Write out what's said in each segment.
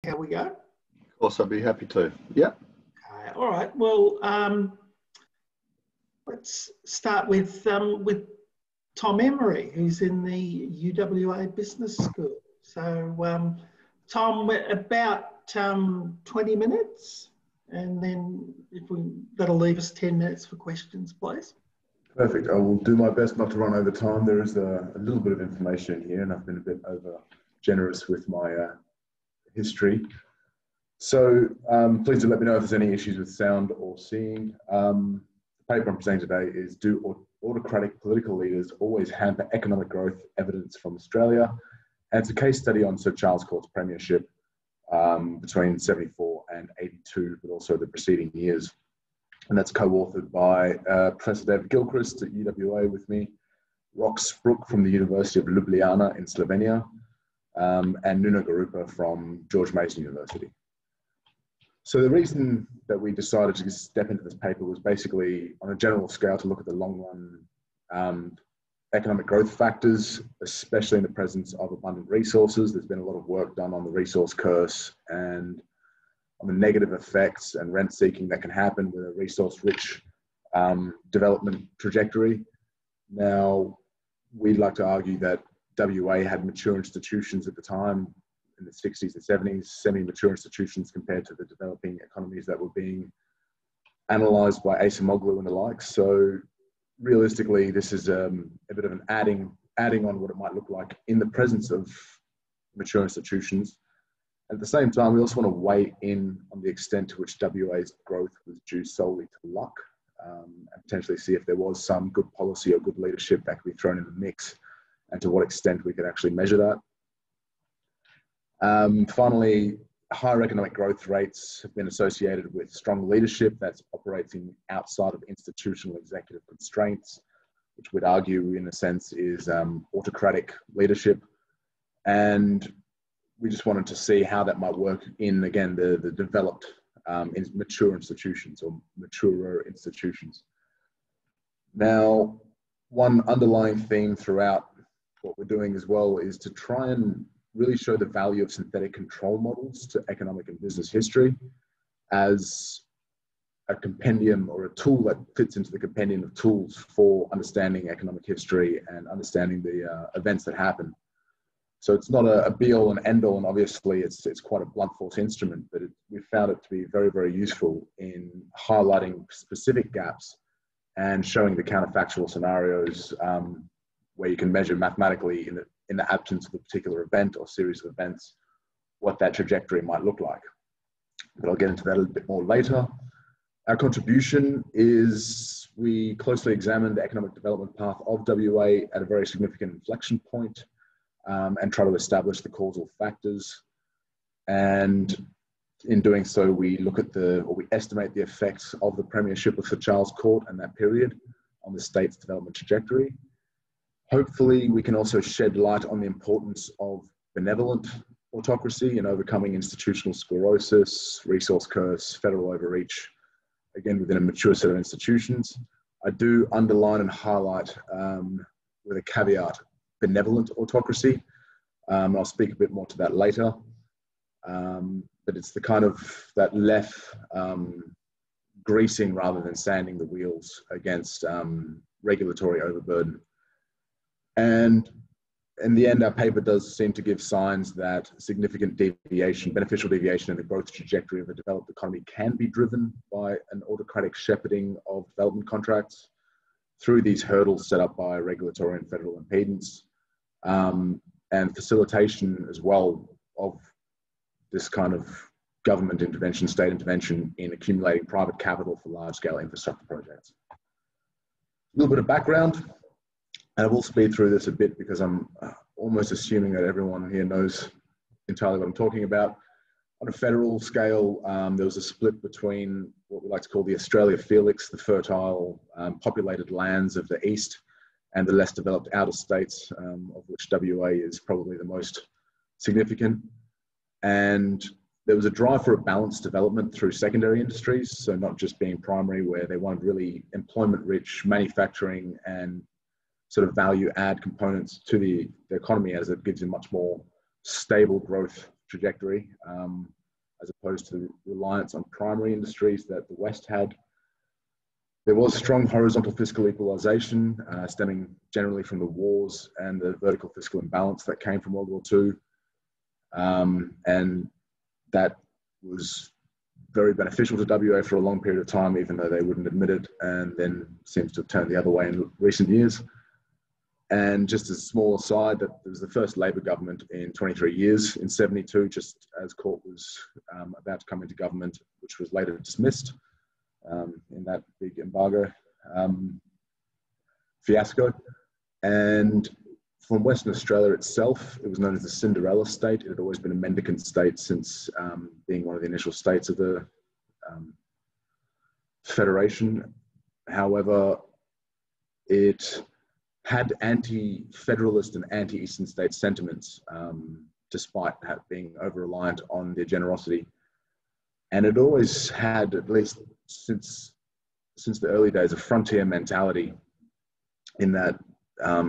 how we go? Of course, I'd be happy to. Yeah. Okay, all right. Well, let's start with Tom Emery, who's in the UWA Business School. So, Tom, about 20 minutes, and then that'll leave us 10 minutes for questions, please. Perfect. I will do my best not to run over time. There is a little bit of information in here, and I've been a bit over generous with my history. So please do let me know if there's any issues with sound or seeing. The paper I'm presenting today is Do Autocratic Political Leaders Always Hamper Economic Growth? Evidence from Australia. And it's a case study on Sir Charles Court's premiership between 74 and 82, but also the preceding years. And that's co-authored by Professor David Gilchrist at UWA with me, Rox Brook from the University of Ljubljana in Slovenia, and Nuno Garupa from George Mason University. So the reason that we decided to step into this paper was basically on a general scale to look at the long run economic growth factors, especially in the presence of abundant resources. There's been a lot of work done on the resource curse and on the negative effects and rent seeking that can happen with a resource-rich development trajectory. Now, we'd like to argue that WA had mature institutions at the time in the 60s and 70s, semi-mature institutions compared to the developing economies that were being analysed by Acemoglu and the like. So realistically, this is a bit of an adding on what it might look like in the presence of mature institutions. At the same time, we also want to weigh in on the extent to which WA's growth was due solely to luck, and potentially see if there was some good policy or good leadership that could be thrown in the mix, and to what extent we could actually measure that. Finally, higher economic growth rates have been associated with strong leadership that's operating outside of institutional executive constraints, which we'd argue in a sense is autocratic leadership. And we just wanted to see how that might work in, again, the developed mature institutions or maturer institutions. Now, one underlying theme throughout what we're doing as well is to try and really show the value of synthetic control models to economic and business history as a compendium or a tool that fits into the compendium of tools for understanding economic history and understanding the events that happen. So it's not a be-all and end-all, and obviously it's quite a blunt force instrument, but we found it to be very, very useful in highlighting specific gaps and showing the counterfactual scenarios where you can measure mathematically in the absence of a particular event or series of events, what that trajectory might look like. But I'll get into that a little bit more later. Our contribution is we closely examined the economic development path of WA at a very significant inflection point, and try to establish the causal factors. And in doing so, we look at we estimate the effects of the premiership of Sir Charles Court and that period on the state's development trajectory. Hopefully, we can also shed light on the importance of benevolent autocracy in overcoming institutional sclerosis, resource curse, federal overreach, again, within a mature set of institutions. I do underline and highlight, with a caveat, benevolent autocracy. I'll speak a bit more to that later. But it's the kind of that left greasing rather than sanding the wheels against regulatory overburden. And in the end, our paper does seem to give signs that significant deviation, beneficial deviation in the growth trajectory of a developed economy can be driven by an autocratic shepherding of development contracts through these hurdles set up by regulatory and federal impedance, and facilitation as well of this kind of government intervention, state intervention in accumulating private capital for large-scale infrastructure projects. A little bit of background, and I will speed through this a bit because I'm almost assuming that everyone here knows entirely what I'm talking about. On a federal scale, there was a split between what we like to call the Australia Felix, the fertile, populated lands of the east, and the less developed outer states, of which WA is probably the most significant. And there was a drive for a balanced development through secondary industries, so not just being primary, where they wanted really employment-rich manufacturing and sort of value-add components to the economy, as it gives you much more stable growth trajectory. as opposed to the reliance on primary industries that the West had. There was strong horizontal fiscal equalization stemming generally from the wars and the vertical fiscal imbalance that came from World War II. And that was very beneficial to WA for a long period of time, even though they wouldn't admit it, and then seems to have turned the other way in recent years. And just as a small aside, that there was the first Labor government in 23 years in 72, just as Court was about to come into government, which was later dismissed in that big embargo fiasco. And from Western Australia itself, it was known as the Cinderella State. It had always been a mendicant state since being one of the initial states of the Federation. However, it had anti-federalist and anti-Eastern state sentiments, despite being over-reliant on their generosity. And it always had, at least since the early days, a frontier mentality in that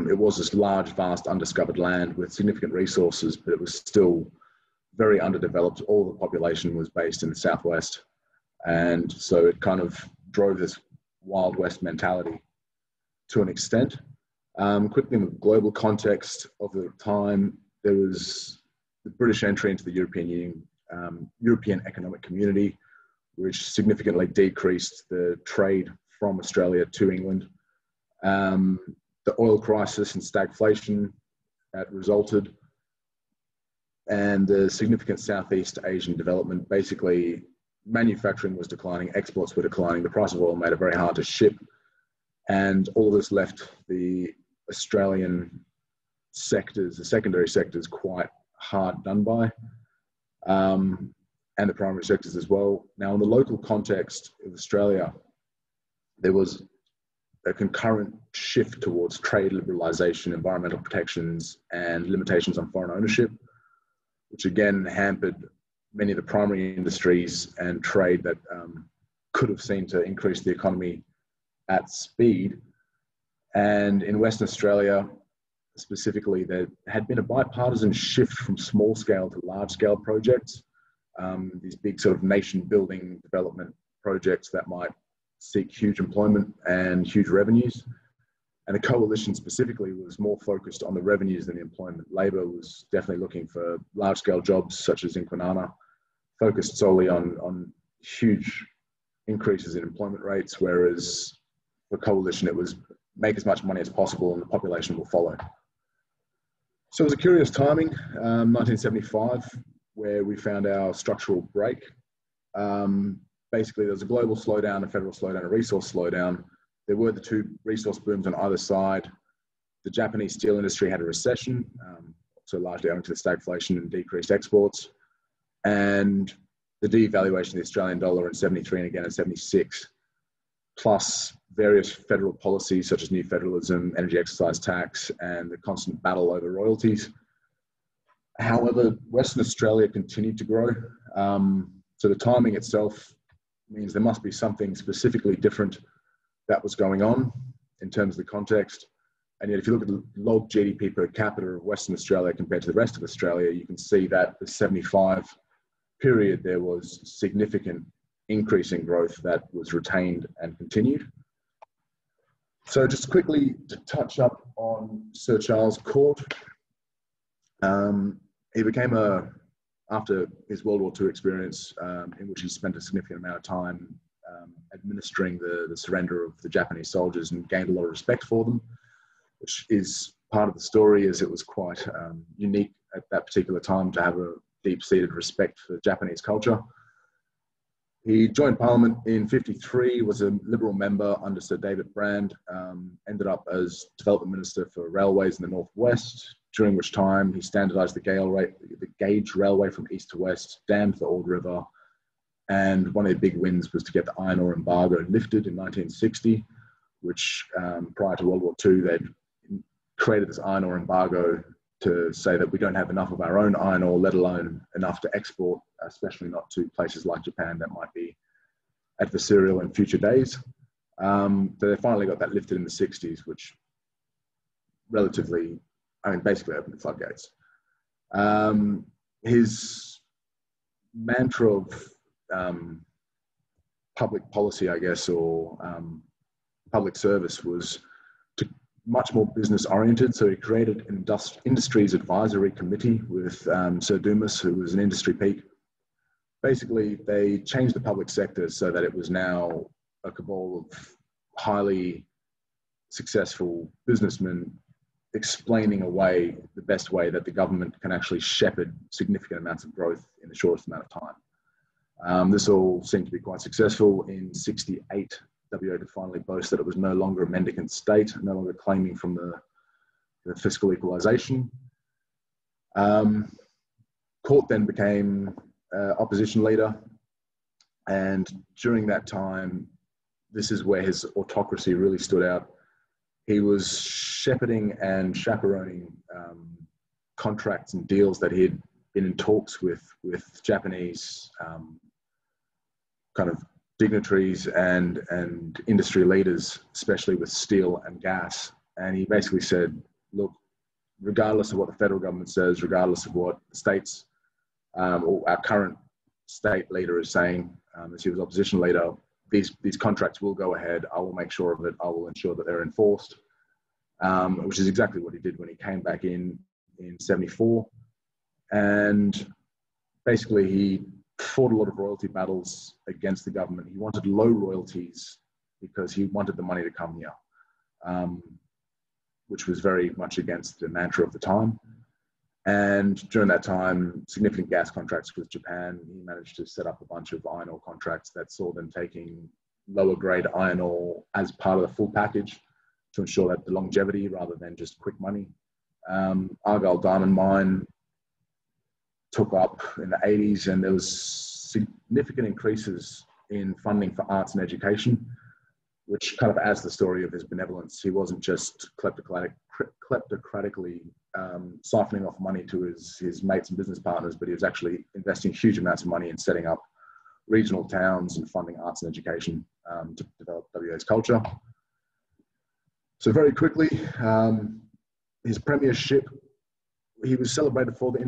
it was this large, vast, undiscovered land with significant resources, but it was still very underdeveloped. All the population was based in the southwest. And so it kind of drove this Wild West mentality to an extent. Quickly, in the global context of the time, there was the British entry into the European Union, European Economic Community, which significantly decreased the trade from Australia to England. The oil crisis and stagflation that resulted, and the significant Southeast Asian development. Basically, manufacturing was declining, exports were declining, the price of oil made it very hard to ship, and all of this left the Australian sectors, the secondary sectors, quite hard done by, and the primary sectors as well. Now, in the local context of Australia, there was a concurrent shift towards trade liberalisation, environmental protections, and limitations on foreign ownership, which again hampered many of the primary industries and trade that could have seen to increase the economy at speed. And in Western Australia, specifically, there had been a bipartisan shift from small scale to large scale projects, these big sort of nation building development projects that might seek huge employment and huge revenues. And the coalition specifically was more focused on the revenues than the employment. Labor was definitely looking for large scale jobs such as in Kwinana, focused solely on huge increases in employment rates, whereas for coalition it was make as much money as possible and the population will follow. So it was a curious timing, 1975, where we found our structural break. Basically, there was a global slowdown, a federal slowdown, a resource slowdown. There were the two resource booms on either side. The Japanese steel industry had a recession, so largely owing to the stagflation and decreased exports. And the devaluation of the Australian dollar in 73 and again in 76, plus various federal policies such as new federalism, energy exercise tax, and the constant battle over royalties. However, Western Australia continued to grow. So the timing itself means there must be something specifically different that was going on in terms of the context. And yet if you look at the log GDP per capita of Western Australia compared to the rest of Australia, you can see that the 75 period, there was significant increase in growth that was retained and continued. So just quickly to touch up on Sir Charles Court. He became after his World War II experience, in which he spent a significant amount of time administering the surrender of the Japanese soldiers and gained a lot of respect for them, which is part of the story, as it was quite unique at that particular time to have a deep-seated respect for Japanese culture. He joined Parliament in 53, was a Liberal member under Sir David Brand, ended up as Development Minister for Railways in the Northwest, during which time he standardised the gauge railway from east to west, dammed the Ord River, and one of the big wins was to get the iron ore embargo lifted in 1960, which prior to World War II, they'd created this iron ore embargo to say that we don't have enough of our own iron ore, let alone enough to export, especially not to places like Japan that might be adversarial in future days. So they finally got that lifted in the 60s, which relatively, basically opened the floodgates. His mantra of public policy, I guess, or public service was much more business oriented. So he created an industries advisory committee with Sir Dumas, who was an industry peak. Basically, they changed the public sector so that it was now a cabal of highly successful businessmen explaining away the best way that the government can actually shepherd significant amounts of growth in the shortest amount of time. This all seemed to be quite successful. In '68, WA could finally boast that it was no longer a mendicant state, no longer claiming from the fiscal equalisation. Court then became opposition leader, and during that time, this is where his autocracy really stood out. He was shepherding and chaperoning contracts and deals that he had been in talks with Japanese kind of dignitaries and industry leaders, especially with steel and gas. And he basically said, look, regardless of what the federal government says, regardless of what states or our current state leader is saying, as he was opposition leader, these contracts will go ahead. I will make sure of it. I will ensure that they're enforced, which is exactly what he did when he came back in '74. And basically he fought a lot of royalty battles against the government. He wanted low royalties because he wanted the money to come here, which was very much against the mantra of the time. And during that time, significant gas contracts with Japan, he managed to set up a bunch of iron ore contracts that saw them taking lower grade iron ore as part of the full package to ensure that the longevity rather than just quick money. Argyle Diamond Mine took up in the 80s, and there was significant increases in funding for arts and education, which kind of adds the story of his benevolence. He wasn't just kleptocratically siphoning off money to his mates and business partners, but he was actually investing huge amounts of money in setting up regional towns and funding arts and education to develop WA's culture. So very quickly, his premiership, he was celebrated for the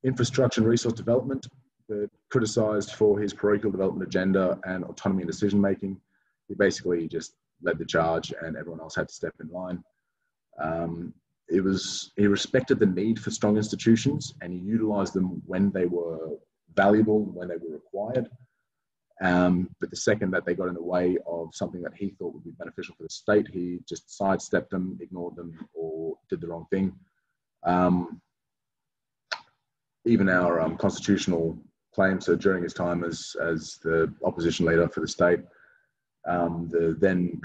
infrastructure and resource development, but criticised for his parochial development agenda and autonomy and decision-making. He basically just led the charge and everyone else had to step in line. He respected the need for strong institutions and he utilised them when they were valuable, when they were required. But the second that they got in the way of something that he thought would be beneficial for the state, he just sidestepped them, ignored them, or did the wrong thing. Even our constitutional claims, so during his time as the opposition leader for the state, the then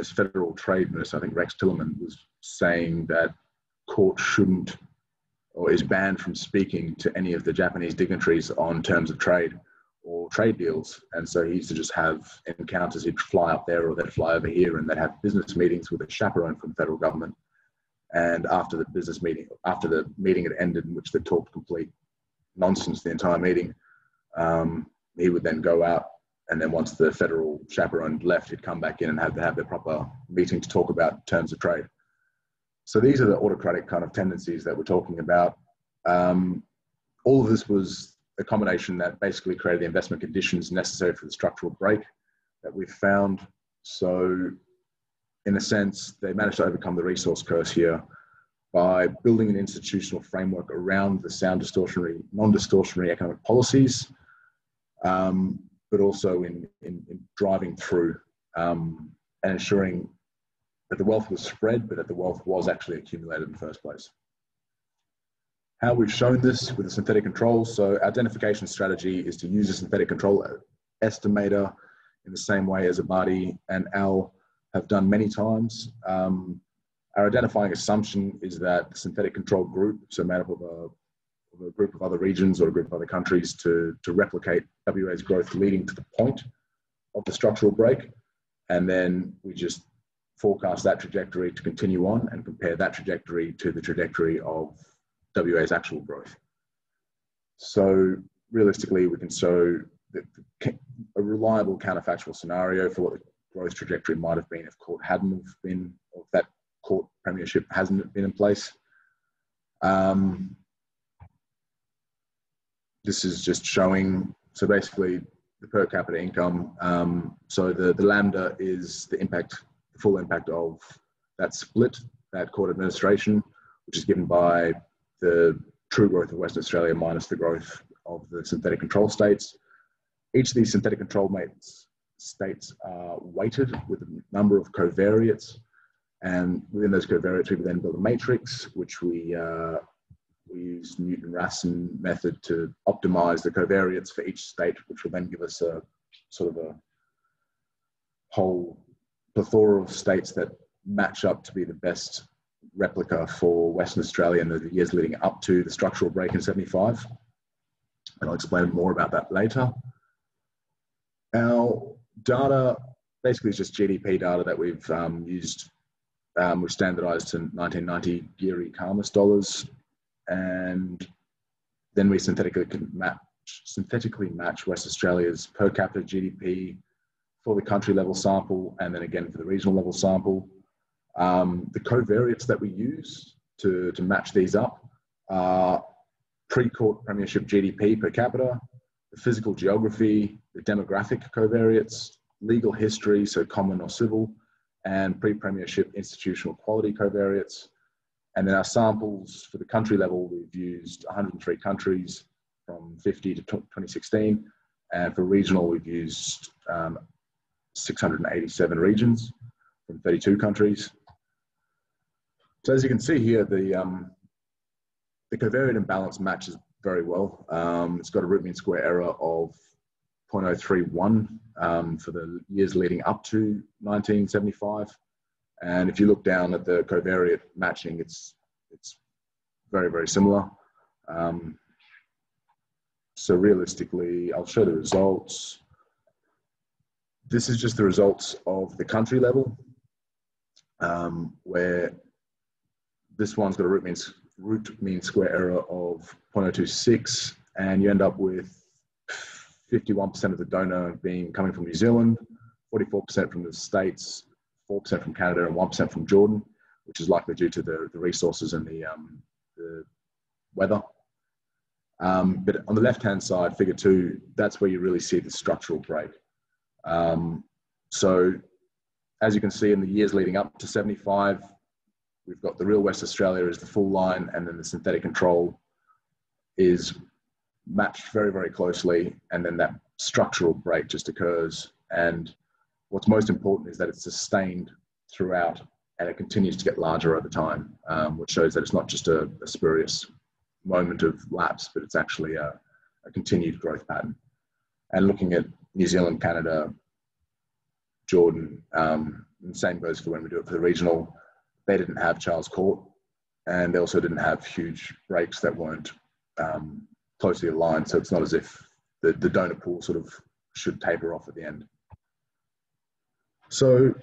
federal trade minister, I think Rex Tillerman, was saying that court shouldn't or is banned from speaking to any of the Japanese dignitaries on terms of trade or trade deals. And so he used to just have encounters. He'd fly up there or they'd fly over here and they'd have business meetings with a chaperone from the federal government. And after the meeting had ended, in which they talked complete nonsense the entire meeting, he would then go out, and then once the federal chaperone left, he'd come back in and have their proper meeting to talk about terms of trade. So these are the autocratic kind of tendencies that we're talking about. All of this was a combination that basically created the investment conditions necessary for the structural break that we've found. So in a sense, they managed to overcome the resource curse here by building an institutional framework around the sound non-distortionary economic policies, but also in driving through and ensuring that the wealth was spread, but that the wealth was actually accumulated in the first place. How we've shown this with the synthetic controls. So our identification strategy is to use a synthetic control estimator in the same way as Abadi and Al have done many times. Our identifying assumption is that the synthetic control group, so made up of a group of other regions or a group of other countries to replicate WA's growth leading to the point of the structural break. And then we just forecast that trajectory to continue on and compare that trajectory to the trajectory of WA's actual growth. So realistically, we can show a reliable counterfactual scenario for what the growth trajectory might have been if court hadn't have been, or if that court premiership hasn't been in place. this is just showing, so basically the per capita income. So the lambda is the full impact of that split, that court administration, which is given by the true growth of Western Australia minus the growth of the synthetic control states. Each of these synthetic control states are weighted with a number of covariates, and within those covariates we then build a matrix, which we use Newton-Raphson method to optimize the covariates for each state, which will then give us a sort of a whole plethora of states that match up to be the best replica for Western Australia in the years leading up to the structural break in 75. And I'll explain more about that later. Our data basically is just GDP data that we've used. We've standardized to 1990 Geary Karmas dollars, and then we synthetically match West Australia's per capita GDP for the country level sample, and then again for the regional level sample. The covariates that we use to match these up are pre-court premiership GDP per capita, the physical geography, the demographic covariates, legal history, so common or civil, and pre-premiership institutional quality covariates. And then our samples for the country level, we've used 103 countries from 50 to 2016. And for regional, we've used 687 regions from 32 countries. So as you can see here, the covariate imbalance matches very well. It's got a root mean square error of 0.031 for the years leading up to 1975. And if you look down at the covariate matching, it's very, very similar. So realistically, I'll show the results. This is just the results of the country level, where this one's got a root mean square error of 0.026, and you end up with 51% of the donor coming from New Zealand, 44% from the States, 4% from Canada, and 1% from Jordan, which is likely due to the resources and the weather. But on the left-hand side, figure 2, that's where you really see the structural break. So as you can see in the years leading up to 75, we've got the real West Australia as the full line, and then the synthetic control is matched very, very closely, and then that structural break just occurs. And what's most important is that it's sustained throughout, and it continues to get larger over time, which shows that it's not just a spurious moment of lapse, but it's actually a continued growth pattern. And looking at New Zealand, Canada, Jordan, and the same goes for when we do it for the regional, they didn't have Charles Court, and they also didn't have huge breaks that weren't closely aligned. So it's not as if the donor pool sort of should taper off at the end. So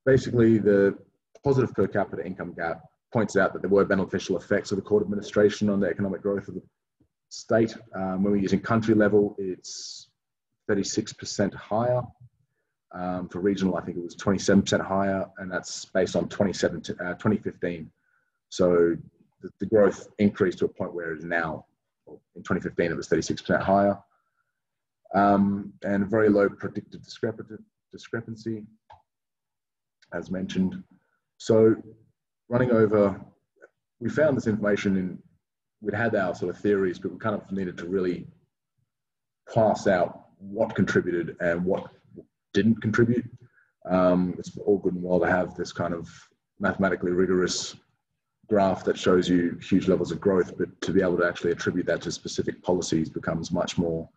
basically the positive per capita income gap points out that there were beneficial effects of the court administration on the economic growth of the state. When we're using country level, it's 36% higher. For regional, I think it was 27% higher, and that's based on 2015. So the growth increased to a point where it is now, in 2015, it was 36% higher. And very low predicted discrepancy, as mentioned. So running over, we found this information we'd had our sort of theories, but we kind of needed to really parse out what contributed and what didn't contribute. It's all good and well to have this kind of mathematically rigorous graph that shows you huge levels of growth, but to be able to actually attribute that to specific policies becomes much more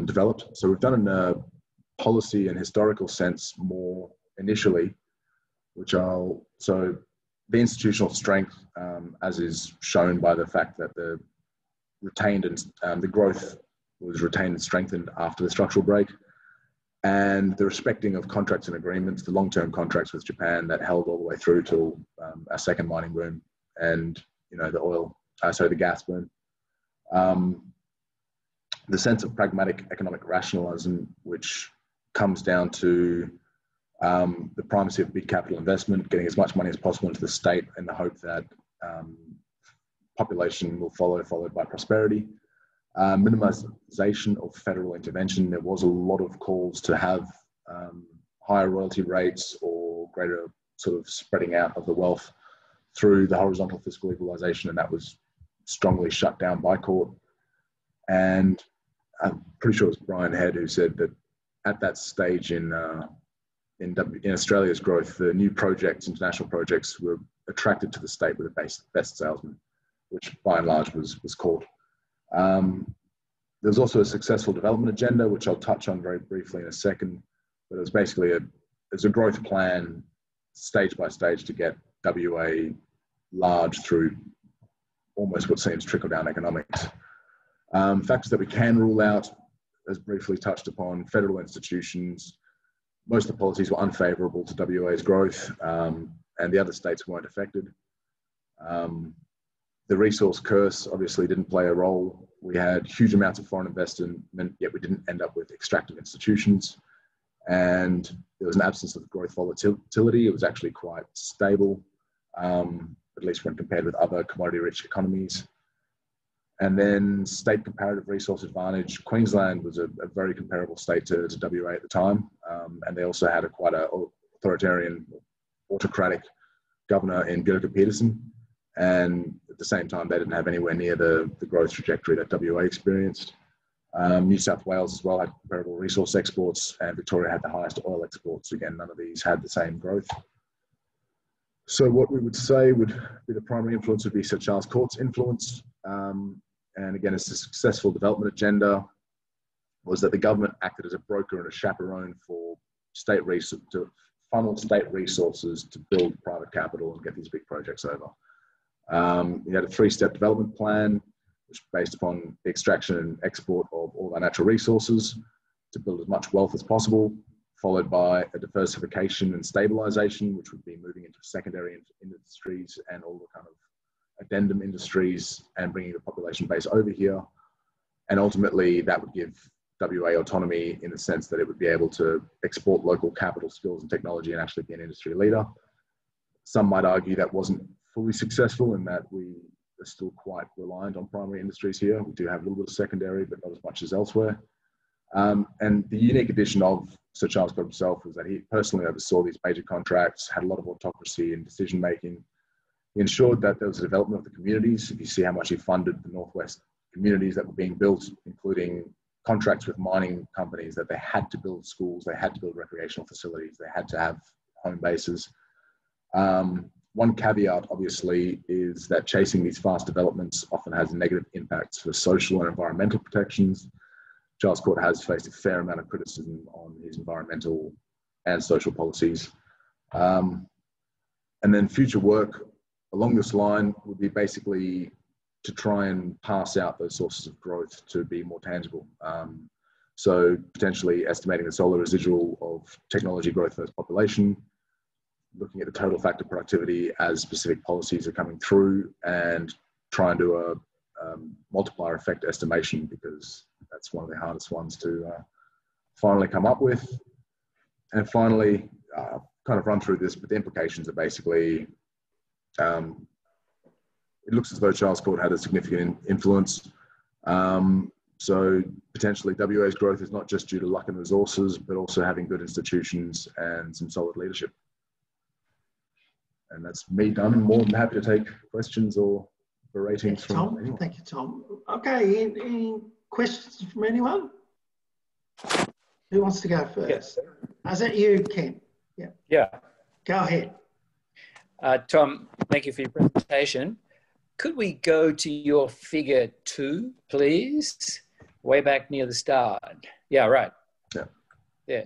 developed. So we've done in a policy and historical sense more initially, so the institutional strength, as is shown by the fact that the growth was retained and strengthened after the structural break, and the respecting of contracts and agreements, the long-term contracts with Japan that held all the way through till our second mining boom, and the gas boom. The sense of pragmatic economic rationalism, which comes down to the primacy of big capital investment, getting as much money as possible into the state in the hope that population will follow, followed by prosperity. Minimization of federal intervention. There was a lot of calls to have higher royalty rates or greater sort of spreading out of the wealth through the horizontal fiscal equalization, and that was strongly shut down by court. And I'm pretty sure it was Brian Head who said that at that stage in Australia's growth, the new projects, international projects, were attracted to the state with the best salesman, which by and large was caught. There was also a successful development agenda, which I'll touch on very briefly in a second, but it was basically a growth plan stage by stage to get WA large through almost what seems trickle-down economics. Factors that we can rule out, as briefly touched upon, federal institutions. Most of the policies were unfavourable to WA's growth, and the other states weren't affected. The resource curse obviously didn't play a role. We had huge amounts of foreign investment, yet we didn't end up with extractive institutions. And there was an absence of growth volatility. It was actually quite stable, at least when compared with other commodity-rich economies. And then state comparative resource advantage. Queensland was a very comparable state to WA at the time. And they also had quite an authoritarian, autocratic governor in Gdp Data. And at the same time, they didn't have anywhere near the growth trajectory that WA experienced. New South Wales as well had comparable resource exports, and Victoria had the highest oil exports. Again, none of these had the same growth. So what we would say would be the primary influence would be Sir Charles Court's influence. And again, it's a successful development agenda was that the government acted as a broker and a chaperone for state resources, to funnel state resources to build private capital and get these big projects over. You had a 3-step development plan, which based upon the extraction and export of all our natural resources to build as much wealth as possible, followed by a diversification and stabilization, which would be moving into secondary industries and all the kind of addendum industries and bringing the population base over here. And ultimately that would give WA autonomy in the sense that it would be able to export local capital, skills and technology and actually be an industry leader. Some might argue that wasn't fully successful in that we are still quite reliant on primary industries here. We do have a little bit of secondary, but not as much as elsewhere. And the unique addition of Sir Charles Court himself was that he personally oversaw these major contracts, had a lot of autocracy and decision-making. He ensured that there was a development of the communities. If you see how much he funded the Northwest communities that were being built, including contracts with mining companies, that they had to build schools, they had to build recreational facilities, they had to have home bases. One caveat, obviously, is that chasing these fast developments often has negative impacts for social and environmental protections. Charles Court has faced a fair amount of criticism on his environmental and social policies. And then future work along this line would be basically to try and pass out those sources of growth to be more tangible. So potentially estimating the solar residual of technology growth versus population, looking at the total factor productivity as specific policies are coming through, and try and do a multiplier effect estimation, because that's one of the hardest ones to finally come up with. And finally, kind of run through this, but the implications are basically, it looks as though Charles Court had a significant influence. So potentially WA's growth is not just due to luck and resources, but also having good institutions and some solid leadership. And that's me done. I'm more than happy to take questions or beratings from anyone. Thank you, Tom. Okay, any questions from anyone? Who wants to go first? Yes. Is that you, Ken? Yeah. Yeah. Go ahead. Tom, thank you for your presentation. Could we go to your figure 2, please? Way back near the start. Yeah, right. Yeah. Yeah.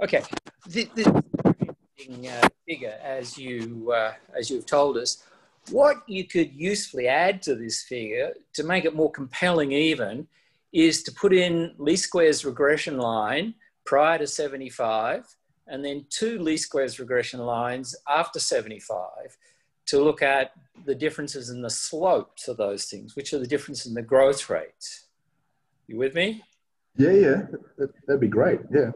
Okay. This is a very interesting figure, as you've told us. What you could usefully add to this figure to make it more compelling even is to put in least squares regression line prior to 75 and then 2 least squares regression lines after 75 to look at the differences in the slopes of those things, which are the difference in the growth rates. You with me? Yeah. That'd be great. Yeah.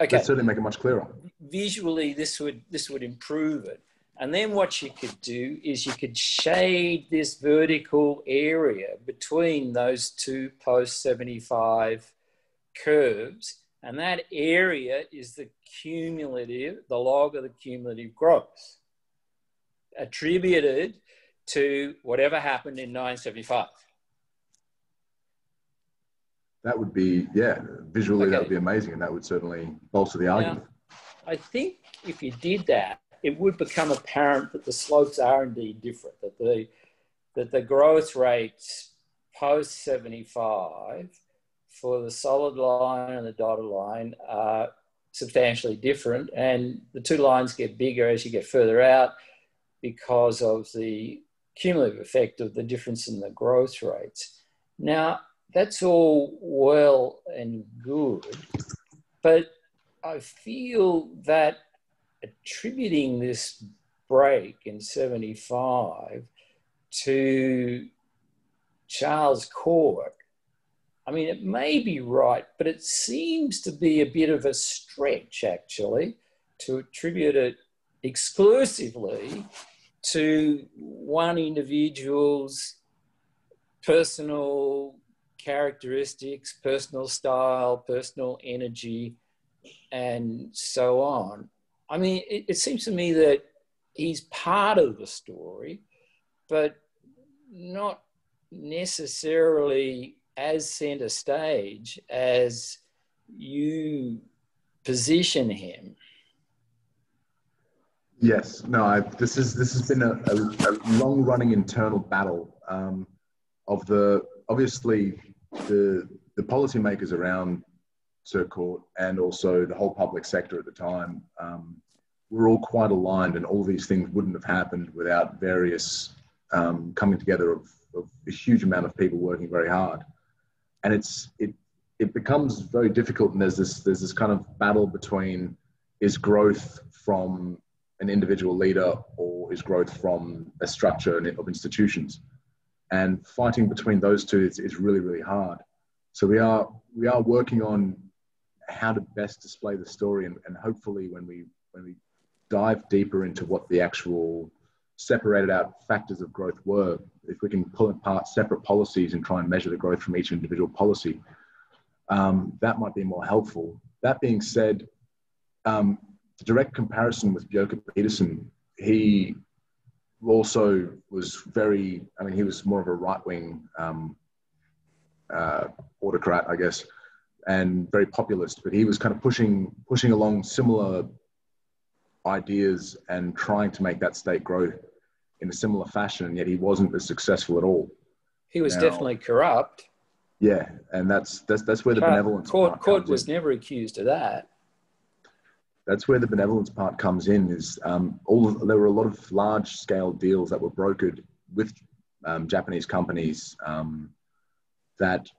Okay. That'd certainly make it much clearer. Visually, this would improve it. And then what you could do is you could shade this vertical area between those two post-75 curves. And that area is the log of the cumulative growth attributed to whatever happened in 1975. That would be, yeah, visually that would be amazing, and that would certainly bolster the argument. Now, I think if you did that, it would become apparent that the slopes are indeed different, that the growth rates post 75 for the solid line and the dotted line are substantially different, and the two lines get bigger as you get further out because of the cumulative effect of the difference in the growth rates. Now, that's all well and good, but I feel that attributing this break in 75 to Charles Court, I mean, it may be right, but it seems to be a bit of a stretch, actually, to attribute it exclusively to one individual's personal characteristics, personal style, personal energy, and so on. I mean, it seems to me that he's part of the story, but not necessarily as center stage as you position him. Yes, no, this has been a long-running internal battle of obviously the policymakers around Sir Court and also the whole public sector at the time. We're all quite aligned, and all these things wouldn't have happened without various coming together of a huge amount of people working very hard. And it becomes very difficult, and there's this kind of battle between, is growth from an individual leader or is growth from a structure of institutions? And fighting between those two is really, really hard. So we are working on how to best display the story, and hopefully when we dive deeper into what the actual separated out factors of growth were, if we can pull apart separate policies and try and measure the growth from each individual policy, that might be more helpful. That being said, the direct comparison with Gdp Peterson, he also was he was more of a right-wing autocrat, I guess, and very populist, but he was kind of pushing along similar ideas and trying to make that state grow in a similar fashion, and yet he wasn't as successful at all. He was definitely corrupt. Yeah, and that's where the benevolence part Court was never accused of that. That's where the benevolence part comes in. There were a lot of large-scale deals that were brokered with Japanese companies that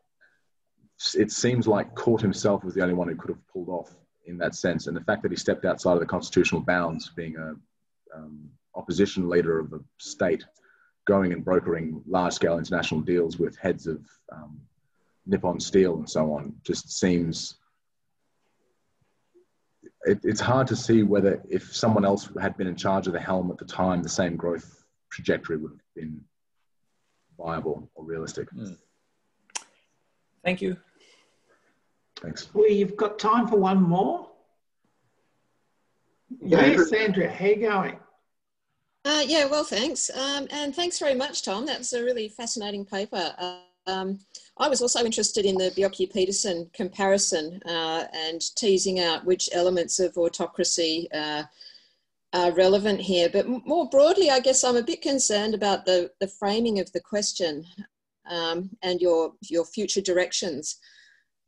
it seems like Court himself was the only one who could have pulled off in that sense. And the fact that he stepped outside of the constitutional bounds, being a opposition leader of a state, going and brokering large-scale international deals with heads of Nippon Steel and so on, just seems... It's hard to see whether if someone else had been in charge of the helm at the time, the same growth trajectory would have been viable or realistic. Thank you. Thanks. We've got time for one more. Yes, Andrea, how are you going? Yeah, well, thanks. And thanks very much, Tom. That was a really fascinating paper. I was also interested in the Bjelke-Petersen comparison and teasing out which elements of autocracy are relevant here. But more broadly, I guess I'm a bit concerned about the framing of the question and your future directions.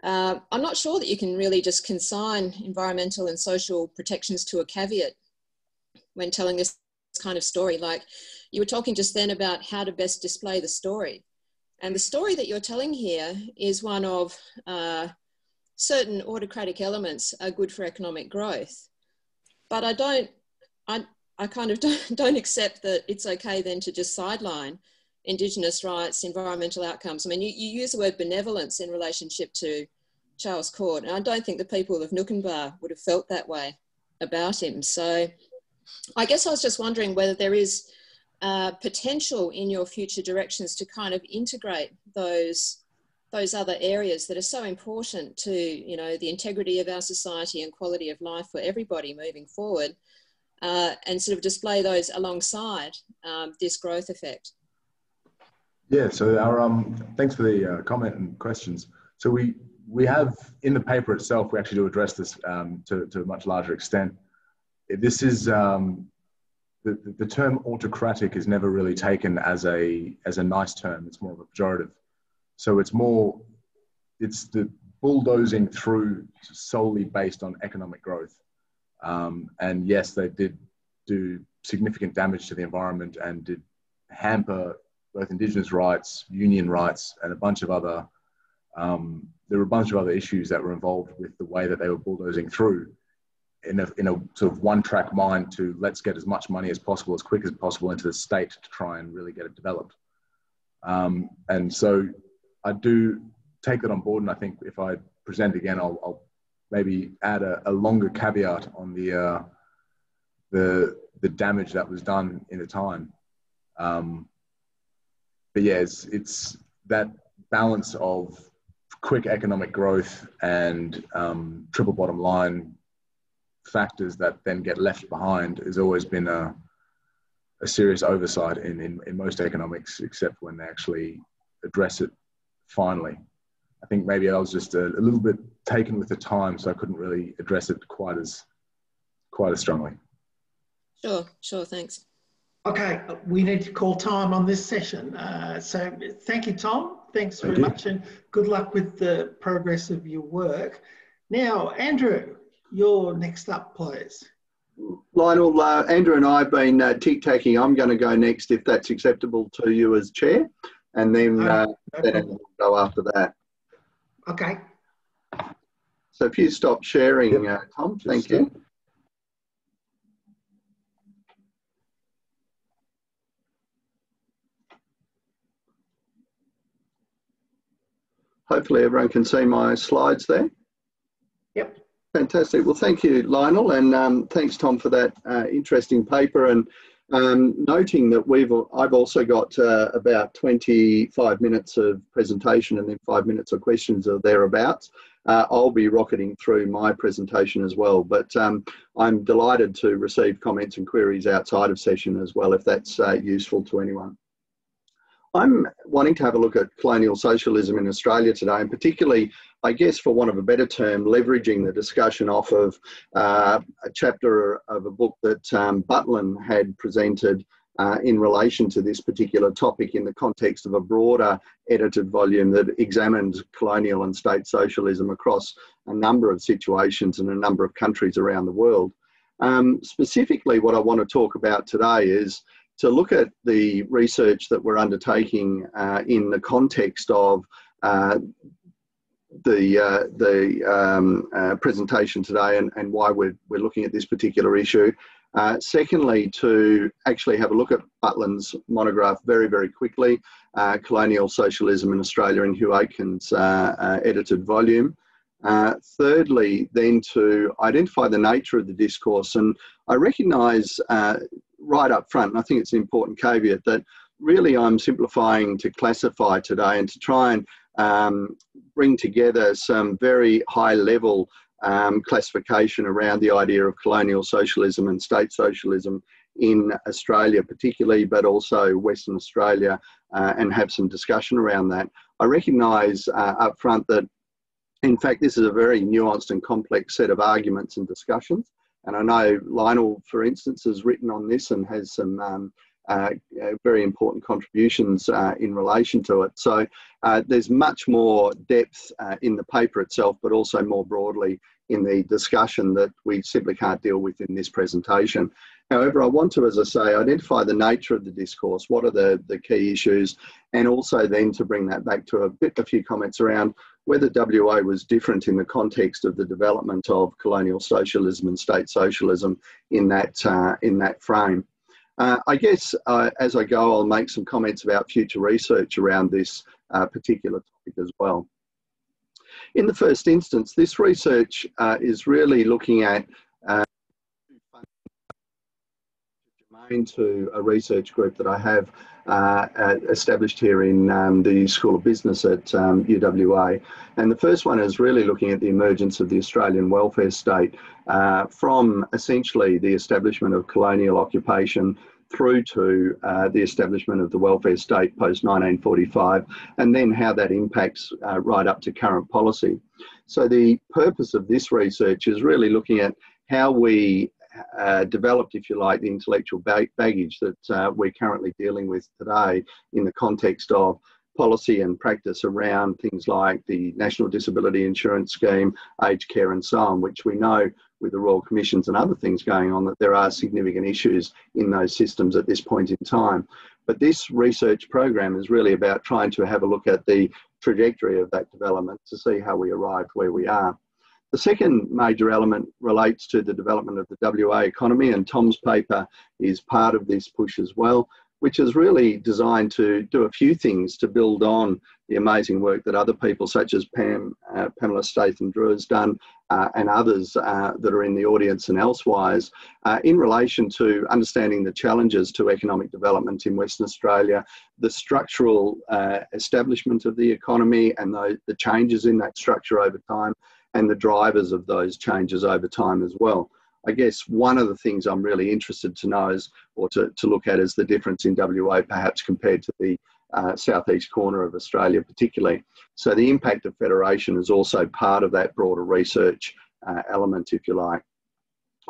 I'm not sure that you can really just consign environmental and social protections to a caveat when telling this kind of story. Like you were talking just then about how to best display the story. And the story that you're telling here is one of certain autocratic elements are good for economic growth. But I kind of don't accept that it's okay then to just sideline Indigenous rights, environmental outcomes. I mean, you use the word benevolence in relationship to Charles Court, and I don't think the people of Nukunbar would have felt that way about him. So I guess I was just wondering whether there is potential in your future directions to kind of integrate those other areas that are so important to, you know, the integrity of our society and quality of life for everybody moving forward, and sort of display those alongside this growth effect. Yeah, so our thanks for the comment and questions. So we have in the paper itself, we actually do address this to a much larger extent. This is the term autocratic is never really taken as a nice term. It's more of a pejorative. So it's the bulldozing through solely based on economic growth. And yes, they did do significant damage to the environment and did hamper both Indigenous rights, union rights, and a bunch of other, there were a bunch of other issues that were involved with the way that they were bulldozing through in a sort of one-track mind to let's get as much money as possible, as quick as possible into the state to try and really get it developed. And so I do take that on board, and I think if I present again, I'll maybe add a longer caveat on the damage that was done in the time. But yeah, it's that balance of quick economic growth and triple bottom line factors that then get left behind has always been a serious oversight in most economics, except when they actually address it finally. I think maybe I was just a little bit taken with the time, so I couldn't really address it quite as strongly. Sure, thanks. Okay, we need to call time on this session. So thank you, Tom. Thanks very much, and good luck with the progress of your work. Now, Andrew, you're next up, please. Lionel, Andrew and I have been tic-tacking. I'm going to go next if that's acceptable to you as chair, and then, then we'll go after that. Okay. So if you stop sharing, Tom, thank you. Hopefully everyone can see my slides there. Yep. Fantastic. Well, thank you, Lionel, and thanks, Tom, for that interesting paper. And noting that I've also got about 25 minutes of presentation and then 5 minutes of questions or thereabouts. I'll be rocketing through my presentation as well, but I'm delighted to receive comments and queries outside of session as well, if that's useful to anyone. I'm wanting to have a look at colonial socialism in Australia today, and particularly, I guess, for want of a better term, leveraging the discussion off of a chapter of a book that Butlin had presented in relation to this particular topic in the context of a broader edited volume that examined colonial and state socialism across a number of situations in a number of countries around the world. Specifically, what I want to talk about today is to look at the research that we're undertaking in the context of the presentation today and why we're looking at this particular issue. Secondly, to actually have a look at Butlin's monograph very, very quickly, Colonial Socialism in Australia in Hugh Aitken's edited volume. Thirdly, then to identify the nature of the discourse. And I recognise right up front, and I think it's an important caveat, that really I'm simplifying to classify today and to try and bring together some very high level classification around the idea of colonial socialism and state socialism in Australia particularly, but also Western Australia, and have some discussion around that. I recognise up front that in fact this is a very nuanced and complex set of arguments and discussions. And I know Lionel, for instance, has written on this and has some very important contributions in relation to it. So there's much more depth in the paper itself, but also more broadly in the discussion that we simply can't deal with in this presentation. However, I want to, as I say, identify the nature of the discourse, what are the key issues, and also then to bring that back to a few comments around whether WA was different in the context of the development of colonial socialism and state socialism in that frame. I guess as I go, I'll make some comments about future research around this particular topic as well. In the first instance, this research is really looking at explain to a research group that I have established here in the School of Business at UWA. And the first one is really looking at the emergence of the Australian welfare state from essentially the establishment of colonial occupation through to the establishment of the welfare state post-1945, and then how that impacts right up to current policy. So the purpose of this research is really looking at how we developed, if you like, the intellectual baggage that we're currently dealing with today in the context of policy and practice around things like the National Disability Insurance Scheme, aged care and so on, which we know with the Royal Commissions and other things going on that there are significant issues in those systems at this point in time. But this research program is really about trying to have a look at the trajectory of that development to see how we arrived where we are. The second major element relates to the development of the WA economy, and Tom's paper is part of this push as well, which is really designed to do a few things to build on the amazing work that other people such as Pamela Statham-Drew has done and others that are in the audience and elsewise in relation to understanding the challenges to economic development in Western Australia, the structural establishment of the economy and the changes in that structure over time, and the drivers of those changes over time as well. I guess one of the things I'm really interested to know is, or to look at, is the difference in WA perhaps compared to the southeast corner of Australia particularly. So the impact of federation is also part of that broader research element, if you like.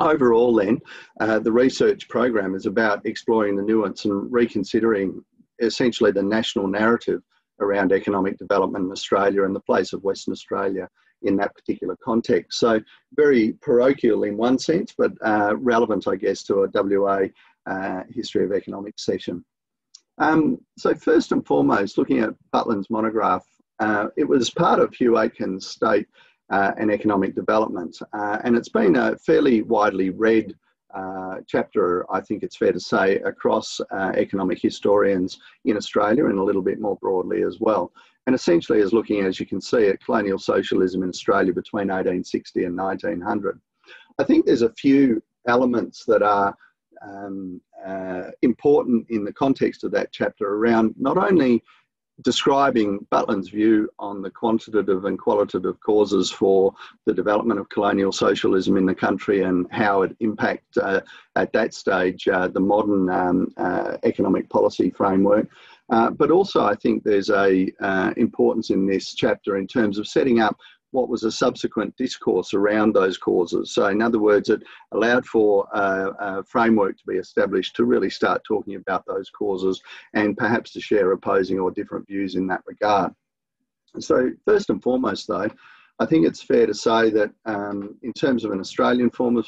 Overall then, the research program is about exploring the nuance and reconsidering essentially the national narrative around economic development in Australia and the place of Western Australia in that particular context. So very parochial in one sense, but relevant, I guess, to a WA history of economics session. So first and foremost, looking at Butlin's monograph, it was part of Hugh Aitken's State and Economic Development, and it's been a fairly widely read chapter, I think it's fair to say, across economic historians in Australia and a little bit more broadly as well. And essentially is looking, as you can see, at colonial socialism in Australia between 1860 and 1900. I think there's a few elements that are important in the context of that chapter around not only describing Butlin's view on the quantitative and qualitative causes for the development of colonial socialism in the country and how it impacted at that stage the modern economic policy framework. But also I think there's a importance in this chapter in terms of setting up what was a subsequent discourse around those causes. So in other words, it allowed for a framework to be established to really start talking about those causes and perhaps to share opposing or different views in that regard. So first and foremost though, I think it's fair to say that in terms of an Australian form of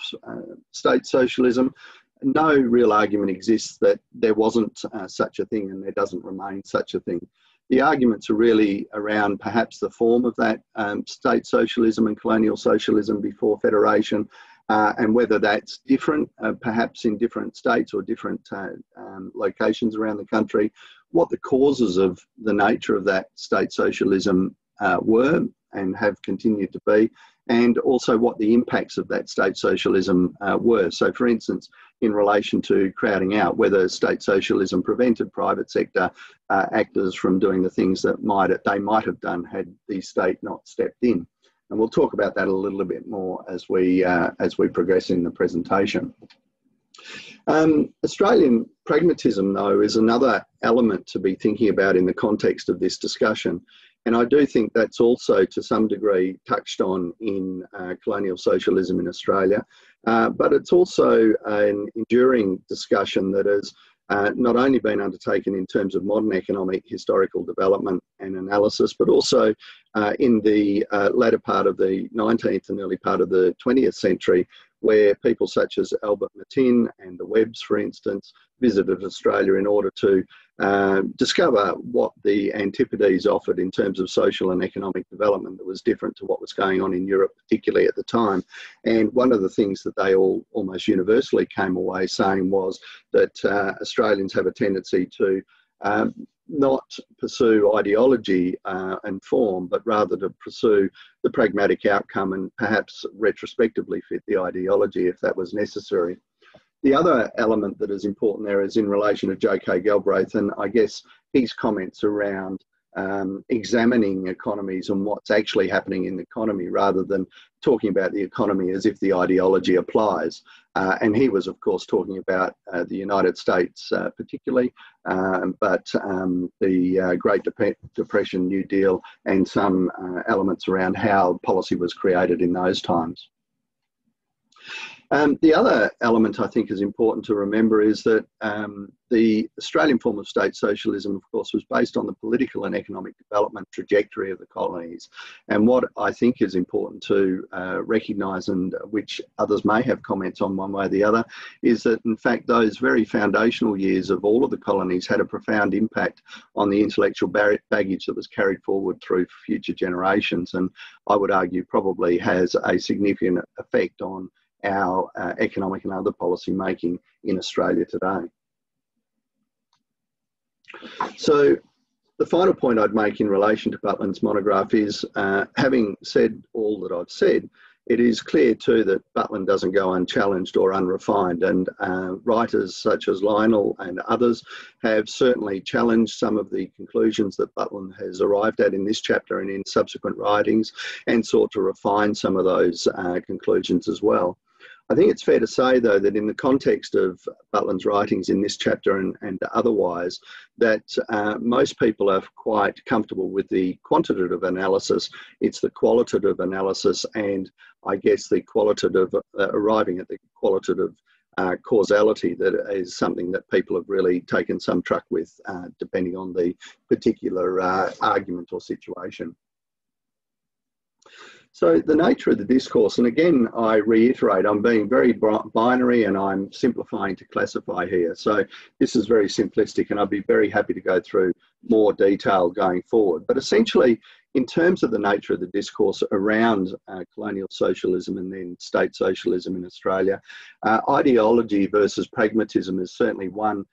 state socialism, no real argument exists that there wasn't such a thing and there doesn't remain such a thing. The arguments are really around perhaps the form of that state socialism and colonial socialism before federation and whether that's different, perhaps in different states or different locations around the country, what the causes of the nature of that state socialism were and have continued to be, and also what the impacts of that state socialism were. So for instance, in relation to crowding out, whether state socialism prevented private sector actors from doing the things that they might have done had the state not stepped in. And we'll talk about that a little bit more as we progress in the presentation. Australian pragmatism, though, is another element to be thinking about in the context of this discussion. And I do think that's also to some degree touched on in colonial socialism in Australia, but it's also an enduring discussion that has not only been undertaken in terms of modern economic historical development and analysis, but also in the latter part of the 19th and early part of the 20th century, where people such as Albert Matin and the Webbs, for instance, visited Australia in order to discover what the Antipodes offered in terms of social and economic development that was different to what was going on in Europe, particularly at the time. And one of the things that they all almost universally came away saying was that Australians have a tendency to not pursue ideology and form, but rather to pursue the pragmatic outcome and perhaps retrospectively fit the ideology if that was necessary. The other element that is important there is in relation to J.K. Galbraith, and I guess his comments around examining economies and what's actually happening in the economy rather than talking about the economy as if the ideology applies. And he was, of course, talking about the United States particularly, but the Great Depression, New Deal, and some elements around how policy was created in those times. The other element I think is important to remember is that the Australian form of state socialism, of course, was based on the political and economic development trajectory of the colonies. And what I think is important to recognise, and which others may have comments on one way or the other, is that in fact those very foundational years of all of the colonies had a profound impact on the intellectual baggage that was carried forward through future generations, and I would argue probably has a significant effect on our economic and other policy making in Australia today. So the final point I'd make in relation to Butlin's monograph is, having said all that I've said, it is clear too that Butlin doesn't go unchallenged or unrefined, and writers such as Lionel and others have certainly challenged some of the conclusions that Butlin has arrived at in this chapter and in subsequent writings, and sought to refine some of those conclusions as well. I think it's fair to say, though, that in the context of Butlin's writings in this chapter and otherwise, that most people are quite comfortable with the quantitative analysis. It's the qualitative analysis and I guess the qualitative, arriving at the qualitative causality that is something that people have really taken some truck with, depending on the particular argument or situation. So the nature of the discourse, and again, I reiterate, I'm being very binary and I'm simplifying to classify here. So this is very simplistic and I'd be very happy to go through more detail going forward. But essentially, in terms of the nature of the discourse around colonial socialism and then state socialism in Australia, ideology versus pragmatism is certainly one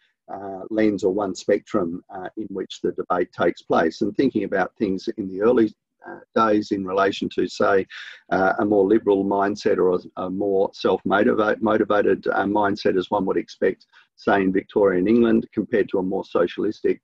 lens or one spectrum in which the debate takes place. And thinking about things in the early days in relation to, say, a more liberal mindset or a more self-motivated mindset, as one would expect, say, in Victorian England, compared to a more socialistic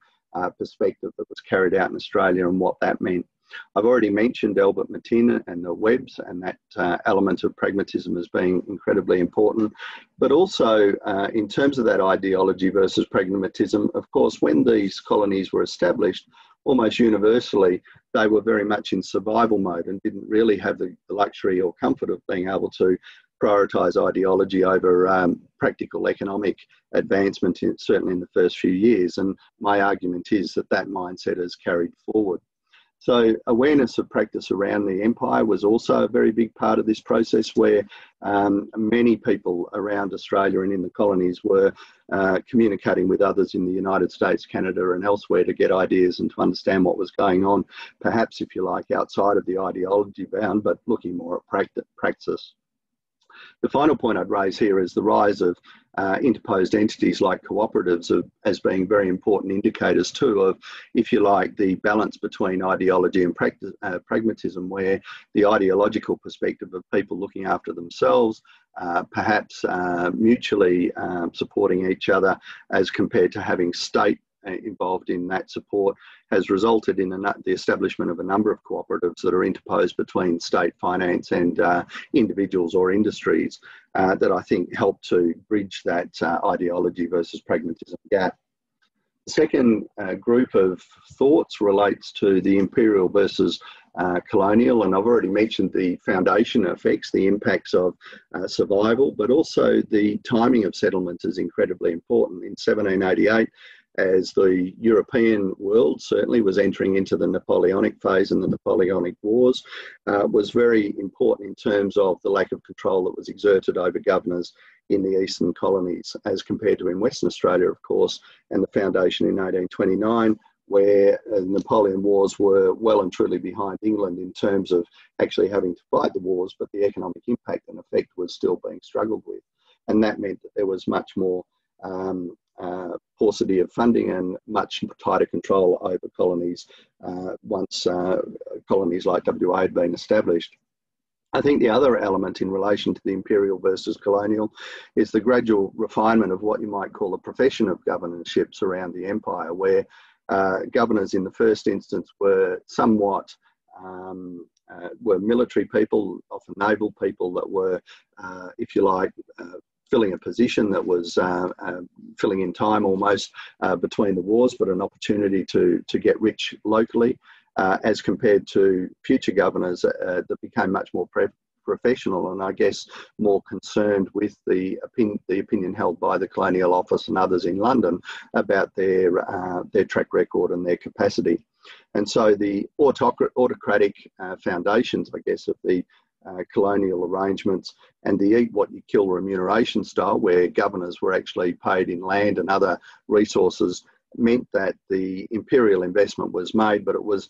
perspective that was carried out in Australia and what that meant. I've already mentioned Albert Matin and the Webbs and that element of pragmatism as being incredibly important. But also in terms of that ideology versus pragmatism, of course, when these colonies were established, almost universally, they were very much in survival mode and didn't really have the luxury or comfort of being able to prioritise ideology over practical economic advancement, certainly in the first few years. And my argument is that that mindset has carried forward. So awareness of practice around the empire was also a very big part of this process, where many people around Australia and in the colonies were communicating with others in the United States, Canada and elsewhere to get ideas and to understand what was going on, perhaps, if you like, outside of the ideology bound, but looking more at practice. The final point I'd raise here is the rise of interposed entities like cooperatives as being very important indicators too of, if you like, the balance between ideology and pragmatism, where the ideological perspective of people looking after themselves, perhaps mutually supporting each other as compared to having state involved in that support, has resulted in the establishment of a number of cooperatives that are interposed between state finance and individuals or industries that I think help to bridge that ideology versus pragmatism gap. The second group of thoughts relates to the imperial versus colonial, and I've already mentioned the foundation effects, the impacts of survival, but also the timing of settlement is incredibly important. In 1788, as the European world certainly was entering into the Napoleonic phase, and the Napoleonic Wars was very important in terms of the lack of control that was exerted over governors in the eastern colonies, as compared to in Western Australia, of course, and the foundation in 1829, where the Napoleon Wars were well and truly behind England in terms of actually having to fight the wars, but the economic impact and effect was still being struggled with. And that meant that there was much more paucity of funding and much tighter control over colonies once colonies like WA had been established. I think the other element in relation to the imperial versus colonial is the gradual refinement of what you might call a profession of governorships around the empire, where governors in the first instance were somewhat were military people, often naval people that were, if you like, filling a position that was filling in time almost between the wars, but an opportunity to get rich locally, as compared to future governors that became much more professional and I guess more concerned with the opinion held by the Colonial Office and others in London about their track record and their capacity. And so the autocratic foundations, I guess, of the colonial arrangements and the eat what you kill remuneration style, where governors were actually paid in land and other resources, meant that the imperial investment was made, but it was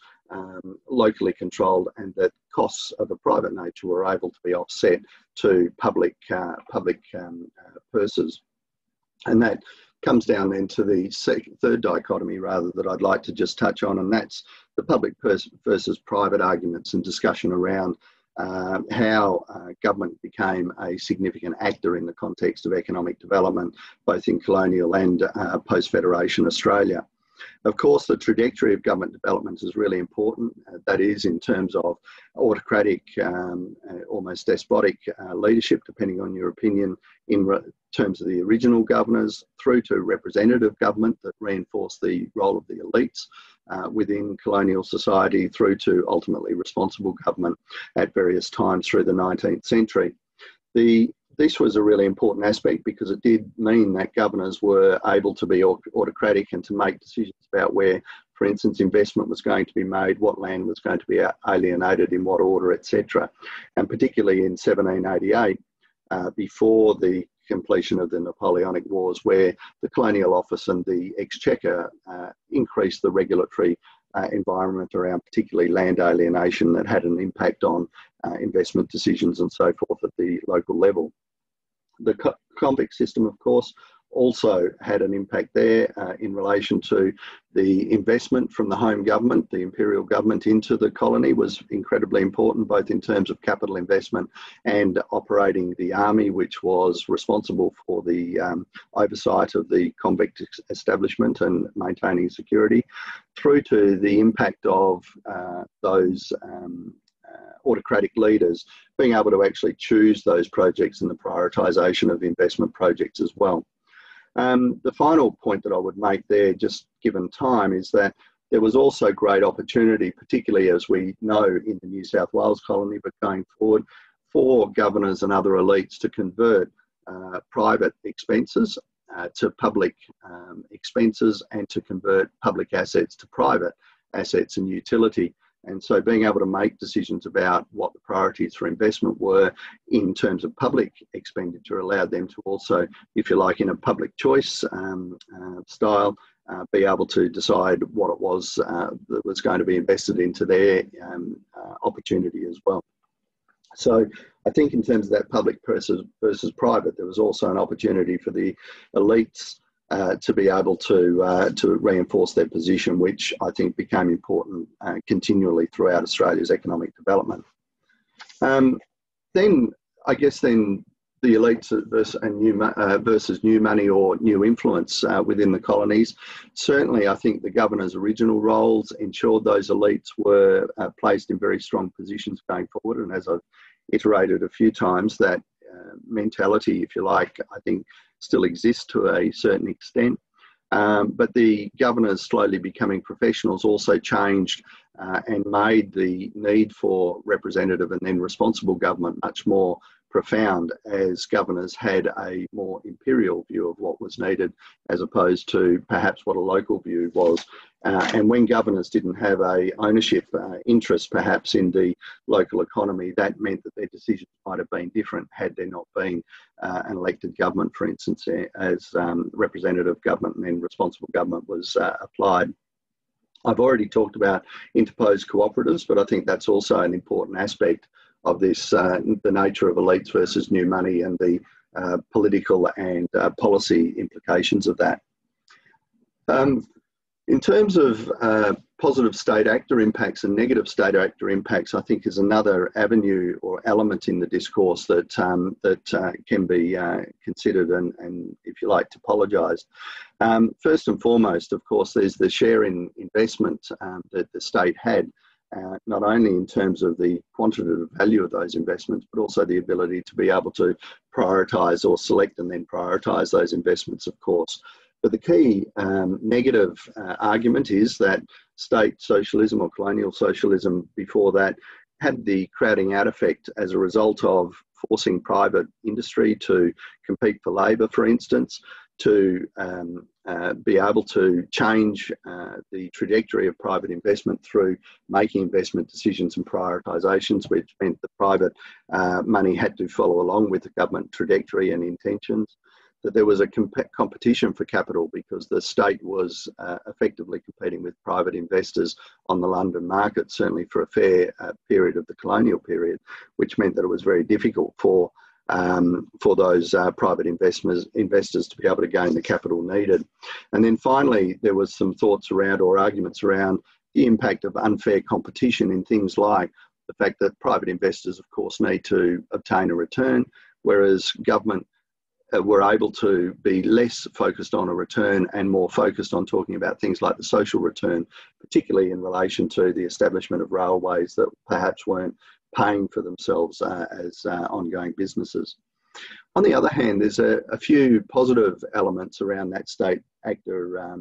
locally controlled, and that costs of a private nature were able to be offset to public purses. And that comes down then to the third dichotomy, rather, that I'd like to just touch on, and that's the public versus private arguments and discussion around how government became a significant actor in the context of economic development, both in colonial and post-Federation Australia. Of course, the trajectory of government development is really important. That is in terms of autocratic, almost despotic leadership, depending on your opinion, in terms of the original governors, through to representative government that reinforced the role of the elites within colonial society, through to ultimately responsible government at various times through the 19th century. This was a really important aspect because it did mean that governors were able to be autocratic and to make decisions about where, for instance, investment was going to be made, what land was going to be alienated, in what order, etc. And particularly in 1788, before the completion of the Napoleonic Wars, where the Colonial Office and the Exchequer increased the regulatory environment around particularly land alienation that had an impact on investment decisions and so forth at the local level. The convict system, of course, also had an impact there in relation to the investment from the home government. The imperial government into the colony was incredibly important, both in terms of capital investment and operating the army, which was responsible for the oversight of the convict establishment and maintaining security, through to the impact of those autocratic leaders being able to actually choose those projects and the prioritisation of investment projects as well. The final point that I would make there, just given time, is that there was also great opportunity, particularly as we know in the New South Wales colony, but going forward, for governors and other elites to convert private expenses to public expenses, and to convert public assets to private assets and utility. And so being able to make decisions about what the priorities for investment were in terms of public expenditure allowed them to also, if you like, in a public choice style, be able to decide what it was that was going to be invested into their opportunity as well. So I think in terms of that public versus private, there was also an opportunity for the elites to be able to reinforce their position, which I think became important continually throughout Australia's economic development. Then the elites versus new money or new influence within the colonies. Certainly, I think the governor's original roles ensured those elites were placed in very strong positions going forward. And as I've iterated a few times, that mentality, if you like, I think still exists to a certain extent. But the governors slowly becoming professionals also changed and made the need for representative and then responsible government much more profound, as governors had a more imperial view of what was needed as opposed to perhaps what a local view was. And when governors didn't have a ownership interest perhaps in the local economy, that meant that their decisions might have been different had there not been an elected government, for instance, as representative government and then responsible government was applied. I've already talked about interposed cooperatives, but I think that's also an important aspect of this, the nature of elites versus new money and the political and policy implications of that. In terms of positive state actor impacts and negative state actor impacts, I think is another avenue or element in the discourse that can be considered and, if you like, topologised. First and foremost, of course, there's the share in investment that the state had, not only in terms of the quantitative value of those investments, but also the ability to be able to prioritise or select and then prioritise those investments, of course. But the key negative argument is that state socialism or colonial socialism before that had the crowding out effect as a result of forcing private industry to compete for labour, for instance, to be able to change the trajectory of private investment through making investment decisions and prioritisations, which meant the private money had to follow along with the government trajectory and intentions. That there was a competition for capital because the state was effectively competing with private investors on the London market, certainly for a fair period of the colonial period, which meant that it was very difficult for those private investors to be able to gain the capital needed. And then finally, there was some thoughts around or arguments around the impact of unfair competition in things like the fact that private investors, of course, need to obtain a return, whereas government were able to be less focused on a return and more focused on talking about things like the social return, particularly in relation to the establishment of railways that perhaps weren't paying for themselves as ongoing businesses. On the other hand, there's a few positive elements around that state actor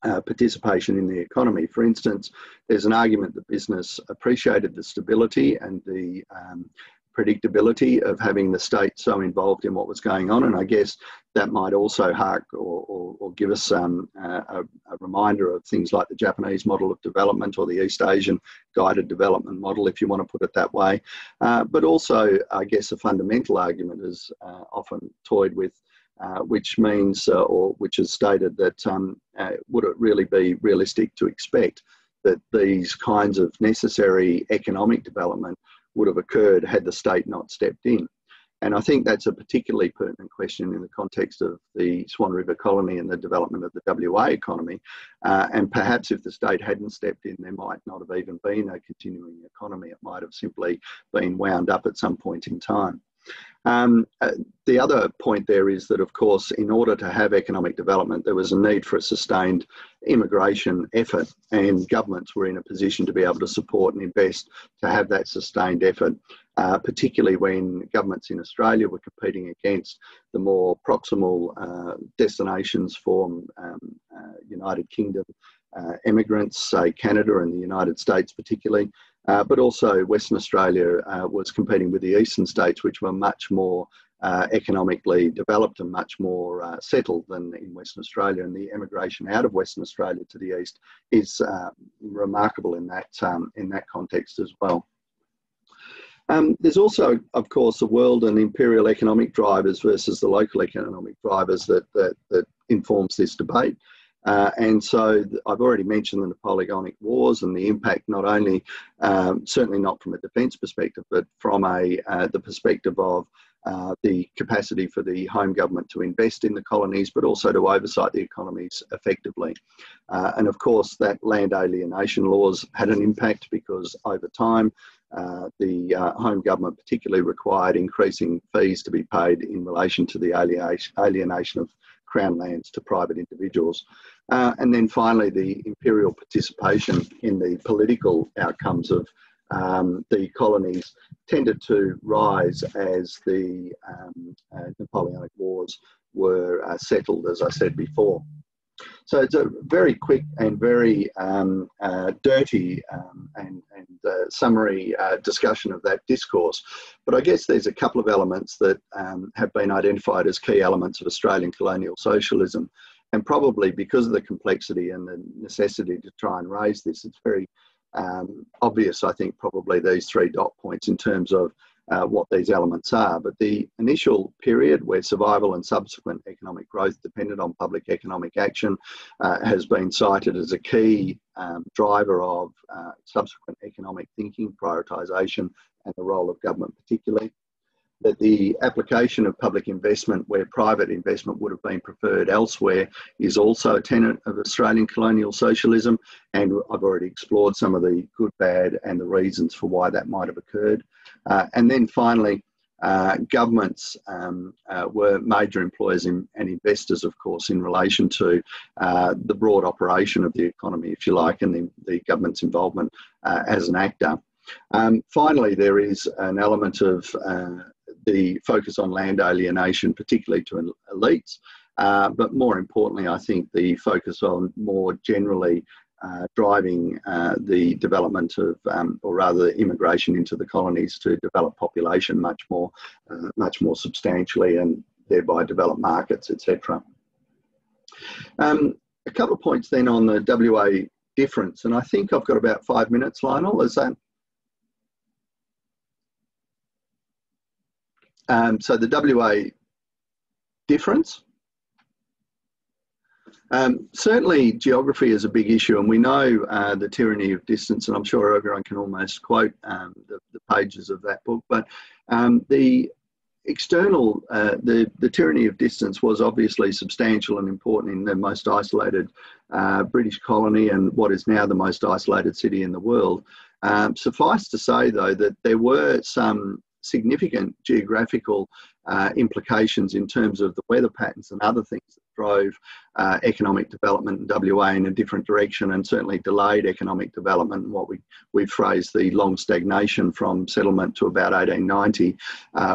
participation in the economy. For instance, there's an argument that business appreciated the stability and the predictability of having the state so involved in what was going on, and I guess that might also hark or give us a reminder of things like the Japanese model of development or the East Asian guided development model, if you want to put it that way. But also, I guess, a fundamental argument is often toyed with, which means or which is stated that would it really be realistic to expect that these kinds of necessary economic development would have occurred had the state not stepped in? And I think that's a particularly pertinent question in the context of the Swan River colony and the development of the WA economy. And perhaps if the state hadn't stepped in, there might not have even been a continuing economy. It might have simply been wound up at some point in time. The other point there is that, of course, in order to have economic development, there was a need for a sustained immigration effort, and governments were in a position to be able to support and invest to have that sustained effort, particularly when governments in Australia were competing against the more proximal destinations for United Kingdom immigrants, say Canada and the United States particularly. But also Western Australia was competing with the eastern states, which were much more economically developed and much more settled than in Western Australia. And the emigration out of Western Australia to the east is remarkable in that context as well. There's also, of course, the world and imperial economic drivers versus the local economic drivers that informs this debate. And so I've already mentioned the Napoleonic Wars and the impact, not only, certainly not from a defence perspective, but from the perspective of the capacity for the home government to invest in the colonies, but also to oversight the economies effectively. And of course, that land alienation laws had an impact because over time, the home government particularly required increasing fees to be paid in relation to the alienation of Crown lands to private individuals. And then finally, the imperial participation in the political outcomes of the colonies tended to rise as the Napoleonic Wars were settled, as I said before. So it's a very quick and very dirty and summary discussion of that discourse. But I guess there's a couple of elements that have been identified as key elements of Australian colonial socialism. And probably because of the complexity and the necessity to try and raise this, it's very obvious, I think, probably these three dot points in terms of what these elements are. But the initial period where survival and subsequent economic growth depended on public economic action has been cited as a key driver of subsequent economic thinking, prioritisation, and the role of government particularly. that the application of public investment where private investment would have been preferred elsewhere is also a tenet of Australian colonial socialism, and I've already explored some of the good, bad and the reasons for why that might have occurred. And then finally, governments were major employers and investors, of course, in relation to the broad operation of the economy, if you like, and the government's involvement as an actor. Finally, there is an element of the focus on land alienation, particularly to elites, but more importantly, I think the focus on more generally driving the development of, or rather immigration into the colonies to develop population much more substantially, and thereby develop markets, etc. A couple of points then on the WA difference, and I think I've got about 5 minutes, Lionel, is that? So the WA difference. Certainly geography is a big issue, and we know the tyranny of distance, and I'm sure everyone can almost quote the pages of that book, but the external, the tyranny of distance was obviously substantial and important in the most isolated British colony and what is now the most isolated city in the world. Suffice to say, though, that there were some significant geographical implications in terms of the weather patterns and other things that drove economic development in WA in a different direction, and certainly delayed economic development, and what we've phrased the long stagnation from settlement to about 1890,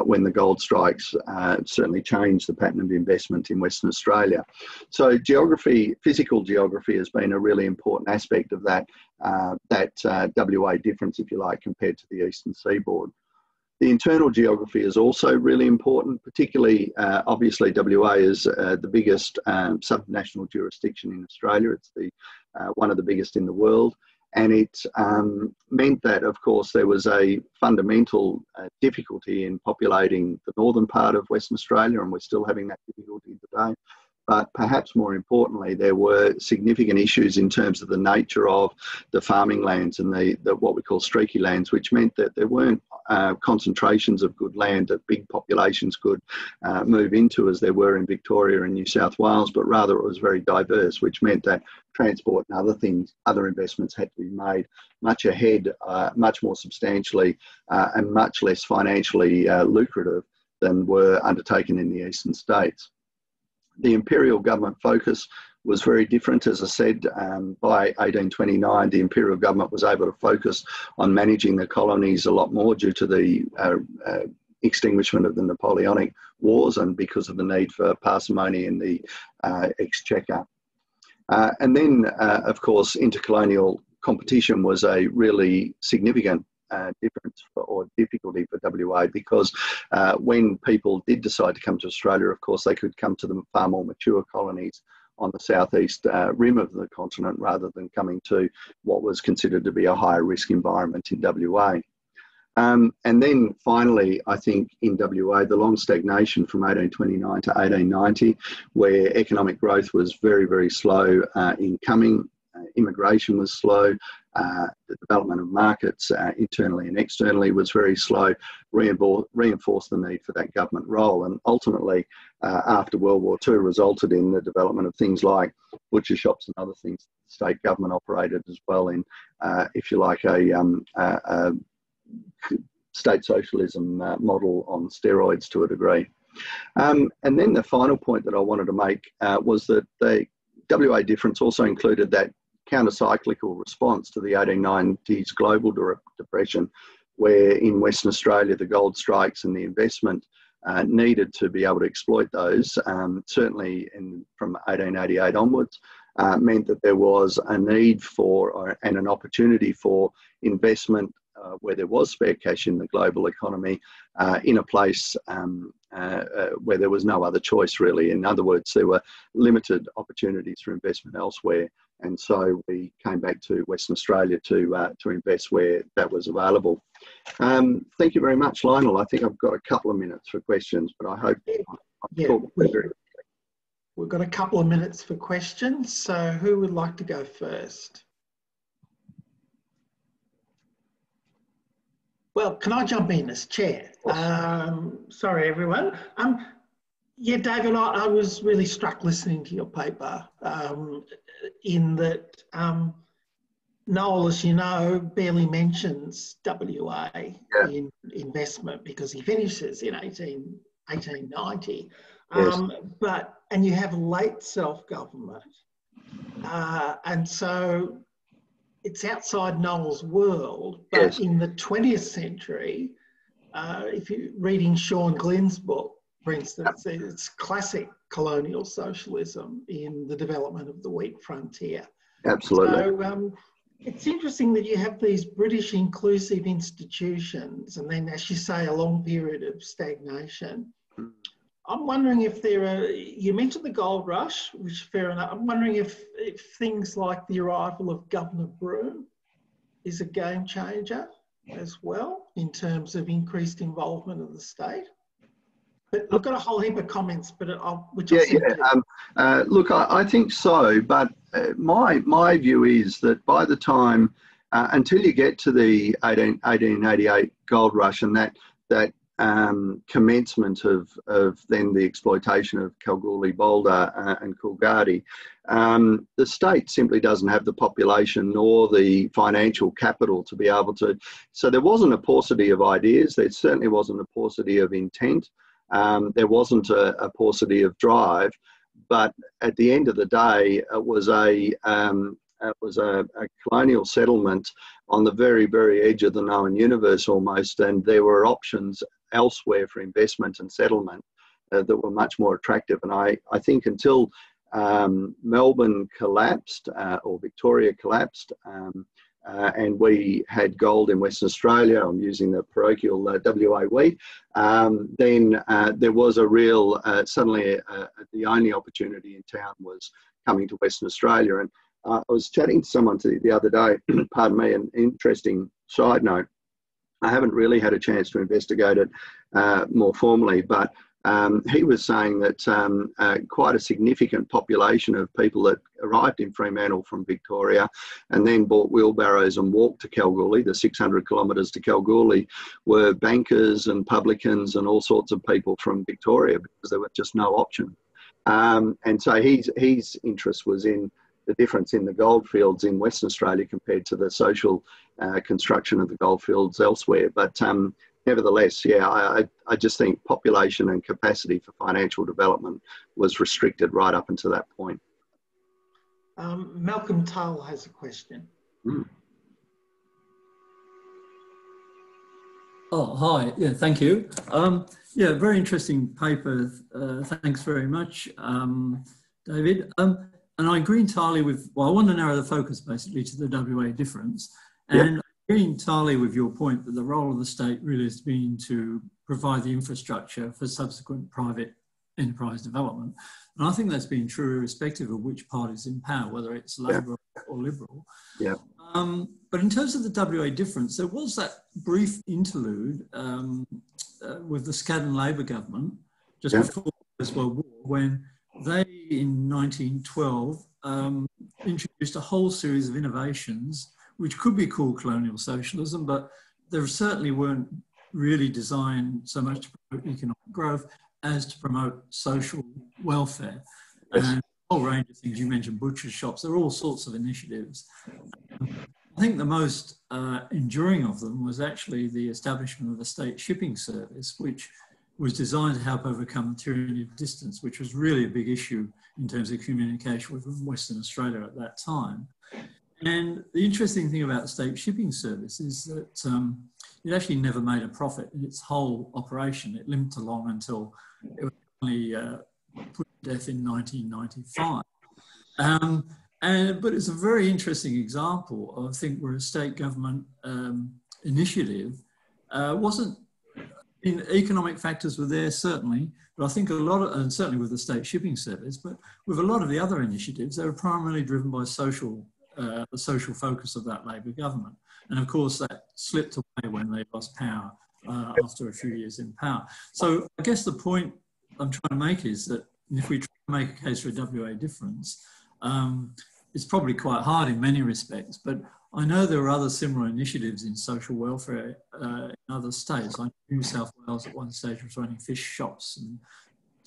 when the gold strikes certainly changed the pattern of investment in Western Australia. So geography, physical geography, has been a really important aspect of that, WA difference, if you like, compared to the eastern seaboard. The internal geography is also really important, particularly, obviously, WA is the biggest subnational jurisdiction in Australia. It's one of the biggest in the world. And it meant that, of course, there was a fundamental difficulty in populating the northern part of Western Australia, and we're still having that difficulty today. But perhaps more importantly, there were significant issues in terms of the nature of the farming lands and the what we call streaky lands, which meant that there weren't concentrations of good land that big populations could move into as there were in Victoria and New South Wales, but rather it was very diverse, which meant that transport and other things, other investments had to be made much ahead, much more substantially, and much less financially lucrative than were undertaken in the eastern states. The Imperial government focus was very different. As I said, by 1829, the Imperial government was able to focus on managing the colonies a lot more due to the extinguishment of the Napoleonic Wars and because of the need for parsimony in the exchequer. And then, of course, intercolonial competition was a really significant difference or difficulty for WA, because when people did decide to come to Australia, of course, they could come to the far more mature colonies on the southeast rim of the continent rather than coming to what was considered to be a higher risk environment in WA. And then finally, I think in WA, the long stagnation from 1829 to 1890, where economic growth was very, very slow in coming, immigration was slow, the development of markets internally and externally was very slow, reinforced the need for that government role, and ultimately after World War II resulted in the development of things like butcher shops and other things the state government operated as well in, if you like, a state socialism model on steroids to a degree. And then the final point that I wanted to make was that the WA difference also included that counter-cyclical response to the 1890s global depression, where in Western Australia the gold strikes and the investment needed to be able to exploit those, certainly from 1888 onwards, meant that there was a need for and an opportunity for investment where there was spare cash in the global economy, in a place where there was no other choice really. In other words, there were limited opportunities for investment elsewhere, and so we came back to Western Australia to invest where that was available. Thank you very much, Lionel. I think I've got a couple of minutes for questions, but I hope we've got a couple of minutes for questions. So who would like to go first? Well, can I jump in as chair? Sorry, everyone. Yeah, David, I was really struck listening to your paper in that Noel, as you know, barely mentions WA in investment because he finishes in 1890. Yes. And you have late self-government. And so it's outside Noel's world, but in the 20th century, if you're reading Sean Glenn's book, for instance, it's classic colonial socialism in the development of the wheat frontier. Absolutely. So it's interesting that you have these British inclusive institutions and then, as you say, a long period of stagnation. I'm wondering if you mentioned the gold rush, which is fair enough. I'm wondering if things like the arrival of Governor Broome is a game changer as well in terms of increased involvement of the state. But I've got a whole heap of comments, but look, I think so, but my view is that by the time, until you get to the 1888 gold rush and that commencement of then the exploitation of Kalgoorlie, Boulder and Coolgardie, the state simply doesn't have the population nor the financial capital to be able to. So there wasn't a paucity of ideas. There certainly wasn't a paucity of intent. There wasn't a paucity of drive, but at the end of the day, it was a colonial settlement on the very, very edge of the known universe almost, and there were options elsewhere for investment and settlement that were much more attractive. And I think until Melbourne collapsed or Victoria collapsed, and we had gold in Western Australia, I'm using the parochial WA wheat, then there was a real, suddenly the only opportunity in town was coming to Western Australia. And I was chatting to someone the other day, pardon me, an interesting side note. I haven't really had a chance to investigate it more formally, but he was saying that quite a significant population of people that arrived in Fremantle from Victoria and then bought wheelbarrows and walked to Kalgoorlie, the 600 kilometres to Kalgoorlie, were bankers and publicans and all sorts of people from Victoria because there was just no option. And so his interest was in the difference in the goldfields in Western Australia compared to the social construction of the goldfields elsewhere. But nevertheless, yeah, I just think population and capacity for financial development was restricted right up until that point. Malcolm Tull has a question. Oh, hi. Yeah, thank you. Yeah, very interesting paper. Thanks very much, David. And I agree entirely with, well, I want to narrow the focus basically to the WA difference. And I agree entirely with your point that the role of the state really has been to provide the infrastructure for subsequent private enterprise development. And I think that's been true irrespective of which party's in power, whether it's Labor or Liberal. Yeah. But in terms of the WA difference, there was that brief interlude with the Scadden Labor government just before the First World War, when they, in 1912, introduced a whole series of innovations which could be called colonial socialism, but they certainly weren't really designed so much to promote economic growth as to promote social welfare. And a whole range of things. You mentioned butcher shops. There are all sorts of initiatives. I think the most enduring of them was actually the establishment of the state shipping service, which was designed to help overcome the tyranny of distance, which was really a big issue in terms of communication with Western Australia at that time. And the interesting thing about the state shipping service is that it actually never made a profit in its whole operation. It limped along until it was only put to death in 1995. But it's a very interesting example of, I think, where a state government initiative wasn't, economic factors were there, certainly, but I think a lot of, and certainly with the state shipping service, but with a lot of the other initiatives, they were primarily driven by the social focus of that Labor government. And of course, that slipped away when they lost power after a few years in power. So I guess the point I'm trying to make is that if we try to make a case for a WA difference, it's probably quite hard in many respects, but I know there are other similar initiatives in social welfare in other states. Like New South Wales at one stage was running fish shops and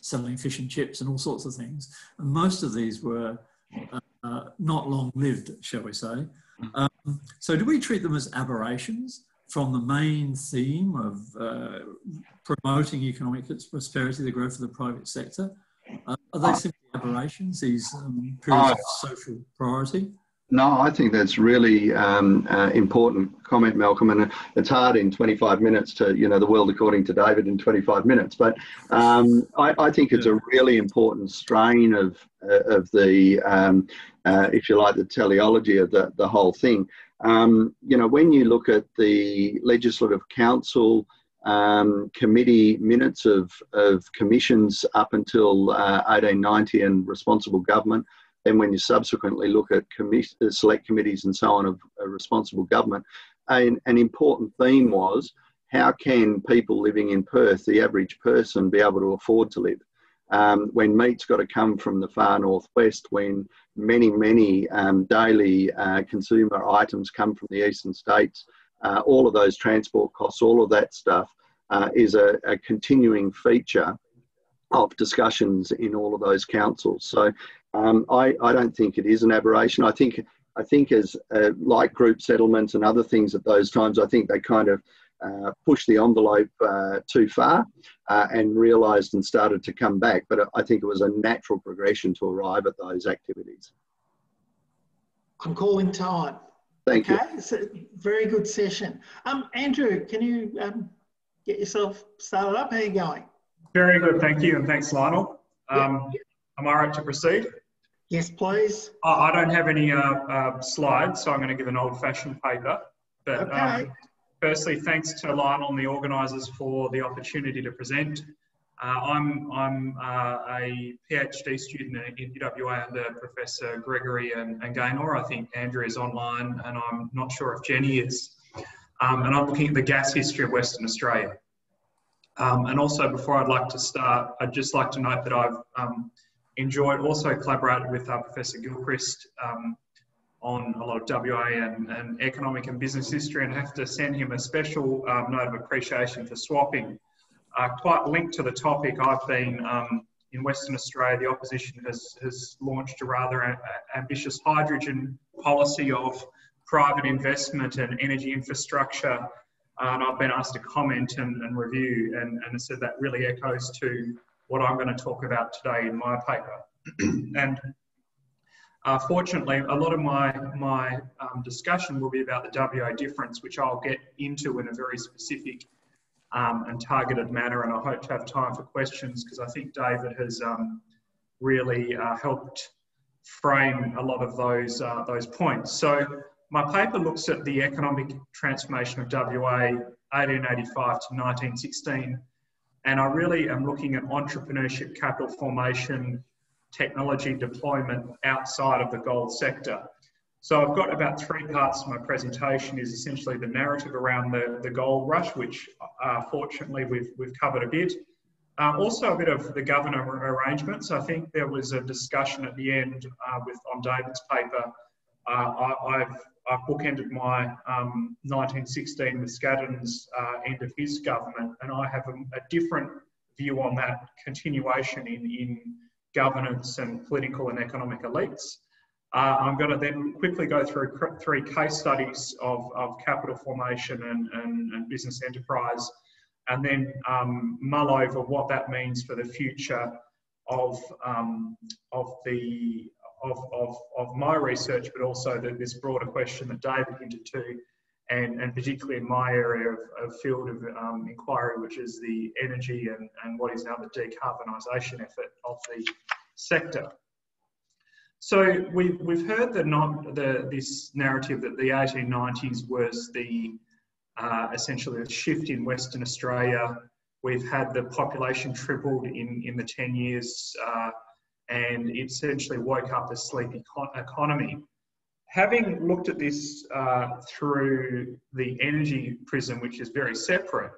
selling fish and chips and all sorts of things. And most of these were not long-lived, shall we say. So do we treat them as aberrations from the main theme of promoting economic prosperity, the growth of the private sector? Are they simply aberrations, these periods of social priority? No, I think that's really important comment, Malcolm, and it's hard in 25 minutes to, the world according to David in 25 minutes, but I think it's a really important strain of the, if you like, the teleology of the whole thing. When you look at the Legislative Council committee minutes of commissions up until 1890 and responsible government, then when you subsequently look at select committees and so on of responsible government, an important theme was, how can people living in Perth, the average person, be able to afford to live? When meat's got to come from the far northwest, when many daily consumer items come from the eastern states, all of those transport costs, all of that stuff is a continuing feature of discussions in all of those councils. So I don't think it is an aberration. I think as like group settlements and other things at those times, I think they kind of pushed the envelope too far and realised and started to come back. But I think it was a natural progression to arrive at those activities. I'm calling time. Thank you. It's a very good session. Andrew, can you get yourself started up? How are you going? Very good, thank you, and thanks, Lionel. Am I right to proceed? Yes, please. I don't have any slides, so I'm going to give an old-fashioned paper. But firstly, thanks to Lionel and the organisers for the opportunity to present. I'm a PhD student in UWA under Professor Gregory and Gaynor. I think Andrew is online, and I'm not sure if Jenny is. And I'm looking at the gas history of Western Australia. And also, before I'd like to start, I'd just like to note that I've also collaborated with Professor Gilchrist on a lot of WA and economic and business history, and I have to send him a special note of appreciation for swapping. Quite linked to the topic, I've been in Western Australia, the opposition has launched a rather ambitious hydrogen policy of private investment and energy infrastructure. And I've been asked to comment and review, and I said that really echoes to what I'm going to talk about today in my paper. And fortunately, a lot of my discussion will be about the WA difference, which I'll get into in a very specific and targeted manner, and I hope to have time for questions, because I think David has really helped frame a lot of those points. So my paper looks at the economic transformation of WA 1885 to 1916, and I really am looking at entrepreneurship, capital formation, technology deployment outside of the gold sector. So I've got about 3 parts of my presentation. Is essentially the narrative around the gold rush, which fortunately we've covered a bit. Also a bit of the government arrangements. I think there was a discussion at the end on David's paper. I've bookended my 1916 with Scadden's end of his government, and I have a different view on that continuation in governance and political and economic elites. I'm going to then quickly go through 3 case studies of capital formation and business enterprise, and then mull over what that means for the future of my research, but also this broader question that David hinted to, and particularly in my area of field of inquiry, which is the energy and what is now the decarbonisation effort of the sector. So we've heard this narrative that the 1890s was essentially a shift in Western Australia. We've had the population tripled in the 10 years, and it essentially woke up a sleepy economy. Having looked at this through the energy prism, which is very separate,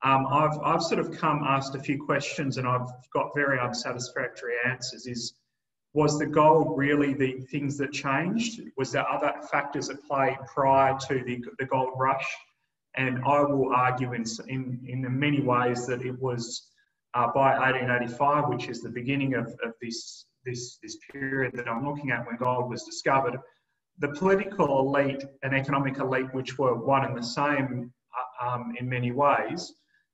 I've sort of asked a few questions, and I've got very unsatisfactory answers. Was the gold really the things that changed? Was there other factors at play prior to the gold rush? And I will argue in many ways that it was by 1885, which is the beginning of this period that I'm looking at when gold was discovered, the political elite and economic elite, which were one and the same in many ways,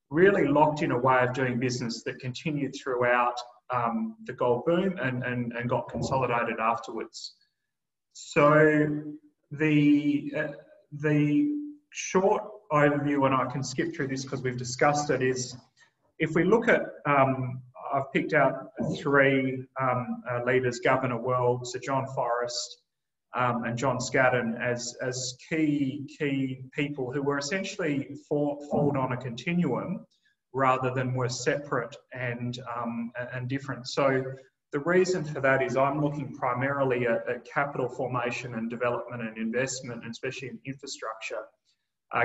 really locked in a way of doing business that continued throughout the gold boom and got consolidated afterwards. So the short overview, and I can skip through this because we've discussed it, is if we look at, I've picked out three leaders, Governor World, Sir John Forrest, and John Scadden as key people who were essentially formed on a continuum rather than were separate and different. So the reason for that is I'm looking primarily at capital formation and development and investment, and especially in infrastructure.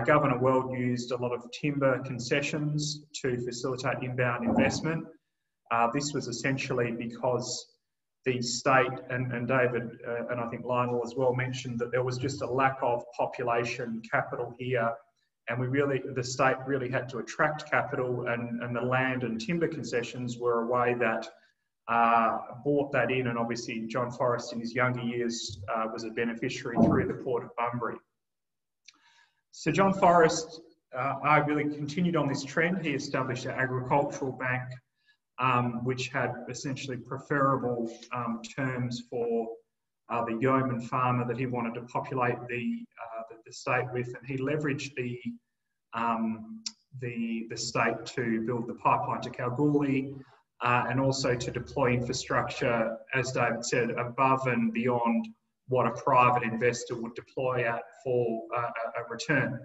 Governor World used a lot of timber concessions to facilitate inbound investment. This was essentially because the state, and David and I think Lionel as well mentioned that there was just a lack of population capital here, and the state really had to attract capital, and the land and timber concessions were a way that brought that in, and obviously John Forrest in his younger years was a beneficiary through the Port of Bunbury. So John Forrest really continued on this trend. He established an agricultural bank which had essentially preferable terms for the yeoman farmer that he wanted to populate the state with, and he leveraged the state to build the pipeline to Kalgoorlie and also to deploy infrastructure, as David said, above and beyond what a private investor would deploy at for a return.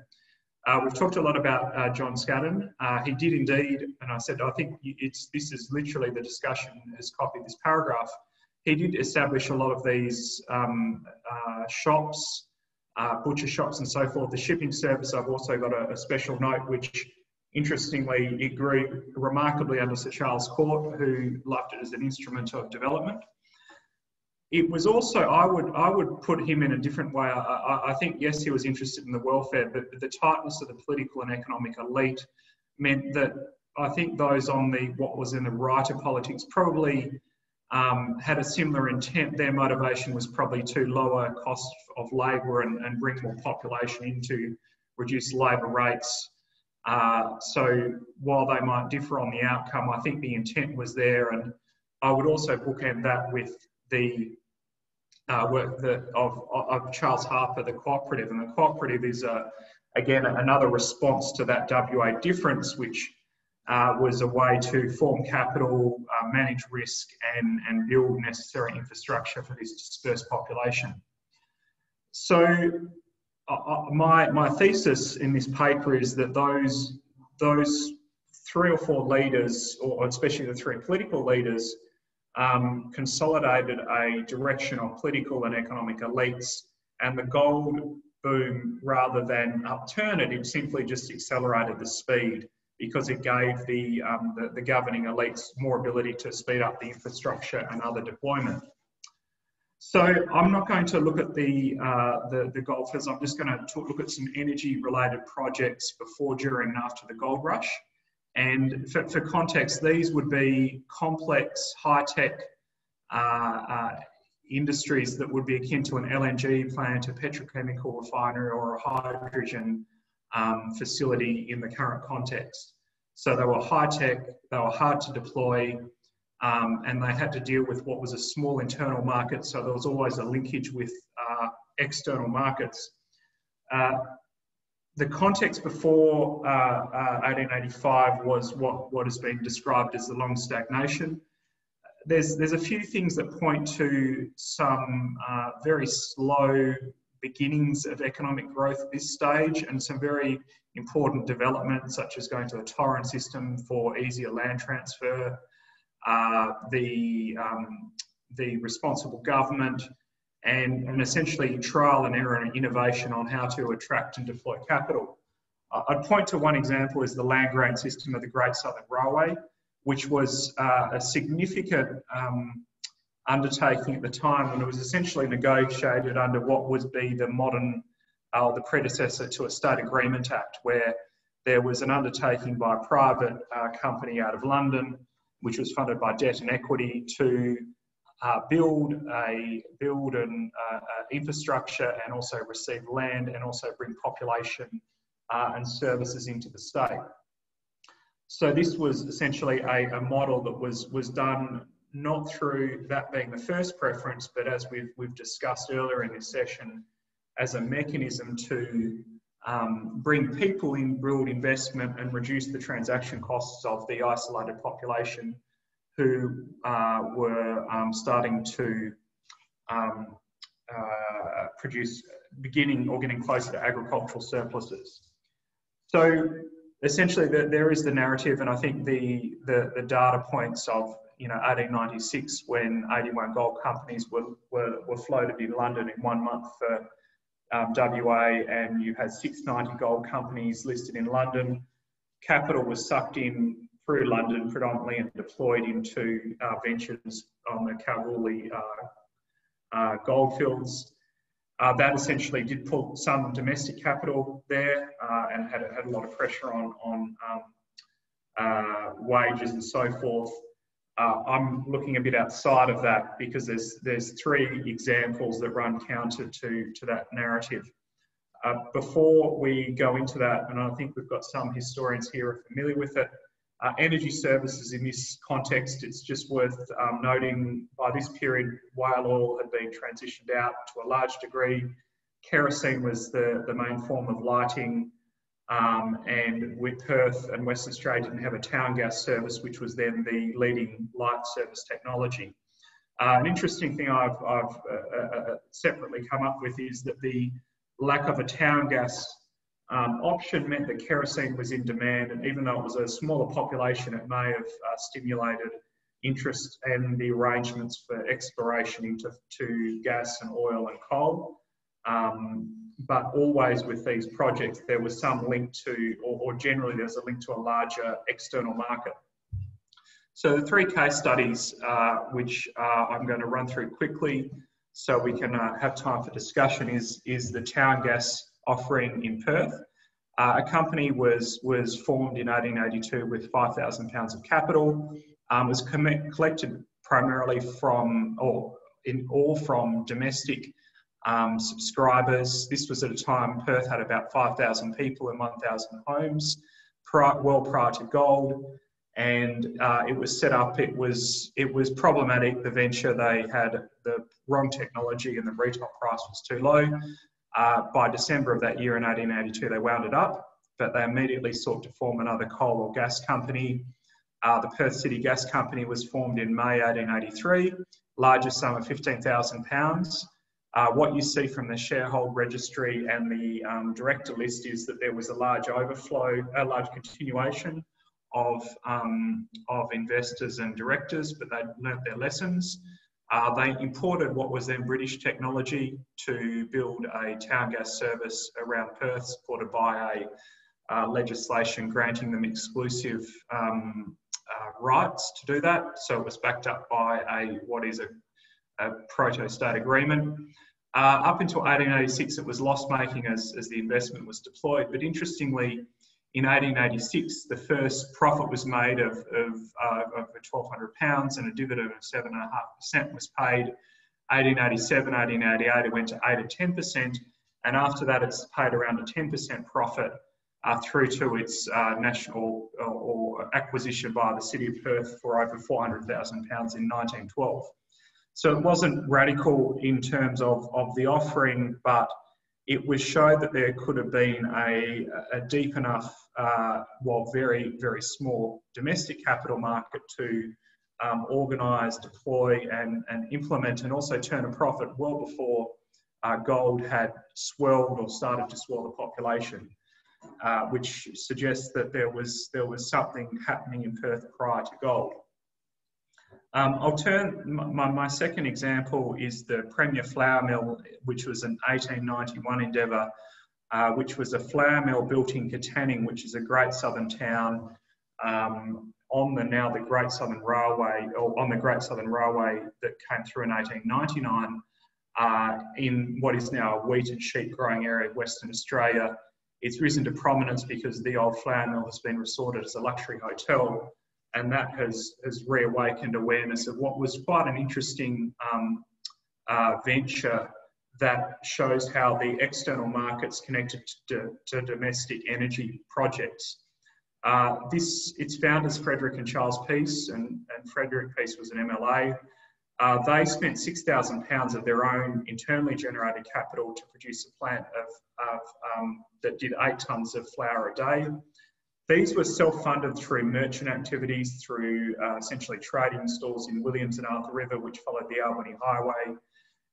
We've talked a lot about John Scadden. He did indeed, and I said, I think this is literally the discussion has copied this paragraph. He did establish a lot of these shops, butcher shops and so forth. The shipping service, I've also got a special note, which interestingly, it grew remarkably under Sir Charles Court, who loved it as an instrument of development. It was also, I would put him in a different way. I think, yes, he was interested in the welfare, but the tightness of the political and economic elite meant that I think those on what was in the right of politics probably had a similar intent. Their motivation was probably to lower cost of labour and bring more population in to reduce labour rates. So while they might differ on the outcome, I think the intent was there, and I would also bookend that with the work of Charles Harbour, the cooperative. And the cooperative is, again, another response to that WA difference, which was a way to form capital, manage risk, and build necessary infrastructure for this dispersed population. So my thesis in this paper is that those three or four leaders, or especially the three political leaders, consolidated a direction of political and economic elites, and the gold boom, rather than upturn it, it simply just accelerated the speed because it gave the governing elites more ability to speed up the infrastructure and other deployment. So I'm not going to look at the gold fields. I'm just going to look at some energy-related projects before, during, and after the gold rush. And for context, these would be complex, high-tech industries that would be akin to an LNG plant, a petrochemical refinery, or a hydrogen facility in the current context. So they were high-tech, they were hard to deploy, and they had to deal with what was a small internal market, so there was always a linkage with external markets. The context before 1885 was what has been described as the long stagnation. There's a few things that point to some very slow beginnings of economic growth at this stage, and some very important developments, such as going to a torrent system for easier land transfer, the responsible government, and essentially trial and error and innovation on how to attract and deploy capital. I'd point to one example is the land grant system of the Great Southern Railway, which was a significant undertaking at the time, when it was essentially negotiated under what would be the modern, the predecessor to a State Agreement Act, where there was an undertaking by a private company out of London, which was funded by debt and equity, to build an infrastructure and also receive land and also bring population and services into the state. So this was essentially a model that was done not through that being the first preference, but as we've discussed earlier in this session, as a mechanism to bring people in, build investment and reduce the transaction costs of the isolated population who were starting to produce, beginning or getting closer to agricultural surpluses. So essentially there is the narrative, and I think the data points of 1896, when 81 gold companies were floated in London in 1 month for WA, and you had 690 gold companies listed in London. Capital was sucked in through London predominantly and deployed into ventures on the Kalgoorlie goldfields. That essentially did put some domestic capital there and had a lot of pressure on wages and so forth. I'm looking a bit outside of that because there's 3 examples that run counter to that narrative. Before we go into that, and I think we've got some historians here who are familiar with it, energy services in this context, it's just worth noting by this period, whale oil had been transitioned out to a large degree. Kerosene was the main form of lighting, and with Perth and Western Australia didn't have a town gas service, which was then the leading light service technology. An interesting thing I've separately come up with is that the lack of a town gas option meant that kerosene was in demand, and even though it was a smaller population, it may have stimulated interest in the arrangements for exploration into gas and oil and coal. But always with these projects, there was some link to, or generally there's a link to a larger external market. So the 3 case studies, which I'm going to run through quickly so we can have time for discussion, is the town gas offering in Perth. A company was formed in 1882 with £5,000 of capital, was collected primarily from, from domestic subscribers. This was at a time Perth had about 5,000 people and 1,000 homes, well prior to gold, and it was set up. It was problematic, the venture. They had the wrong technology and the retail price was too low. By December of that year in 1882, they wound it up, but they immediately sought to form another coal or gas company. The Perth City Gas Company was formed in May 1883, largest sum of £15,000. What you see from the shareholder registry and the director list is that there was a large overflow, a large continuation of investors and directors, but they learnt their lessons. They imported what was then British technology to build a town gas service around Perth, supported by a legislation granting them exclusive rights to do that. So it was backed up by what is a proto-state agreement. Up until 1886, it was loss-making as the investment was deployed. But interestingly, in 1886, the first profit was made of £1,200 and a dividend of 7.5% was paid. 1887, 1888, it went to 8 or 10%. And after that, it's paid around a 10% profit through to its national or acquisition by the City of Perth for over £400,000 in 1912. So it wasn't radical in terms of the offering, but it was showed that there could have been a deep enough, very, very small domestic capital market to organise, deploy and implement and also turn a profit well before gold had swelled or started to swell the population, which suggests that there was something happening in Perth prior to gold. I'll turn, my second example is the Premier Flour Mill, which was an 1891 endeavour, which was a flour mill built in Katanning, which is a great southern town on the Great Southern Railway, or on the Great Southern Railway that came through in 1899, in what is now a wheat and sheep growing area of Western Australia. It's risen to prominence because the old flour mill has been resorted as a luxury hotel, and that has reawakened awareness of what was quite an interesting venture that shows how the external markets connected to domestic energy projects. Its founders, Frederick and Charles Peace, and Frederick Peace was an MLA. They spent £6,000 of their own internally generated capital to produce a plant that did 8 tonnes of flour a day. These were self-funded through merchant activities, through essentially trading stalls in Williams and Arthur River, which followed the Albany Highway.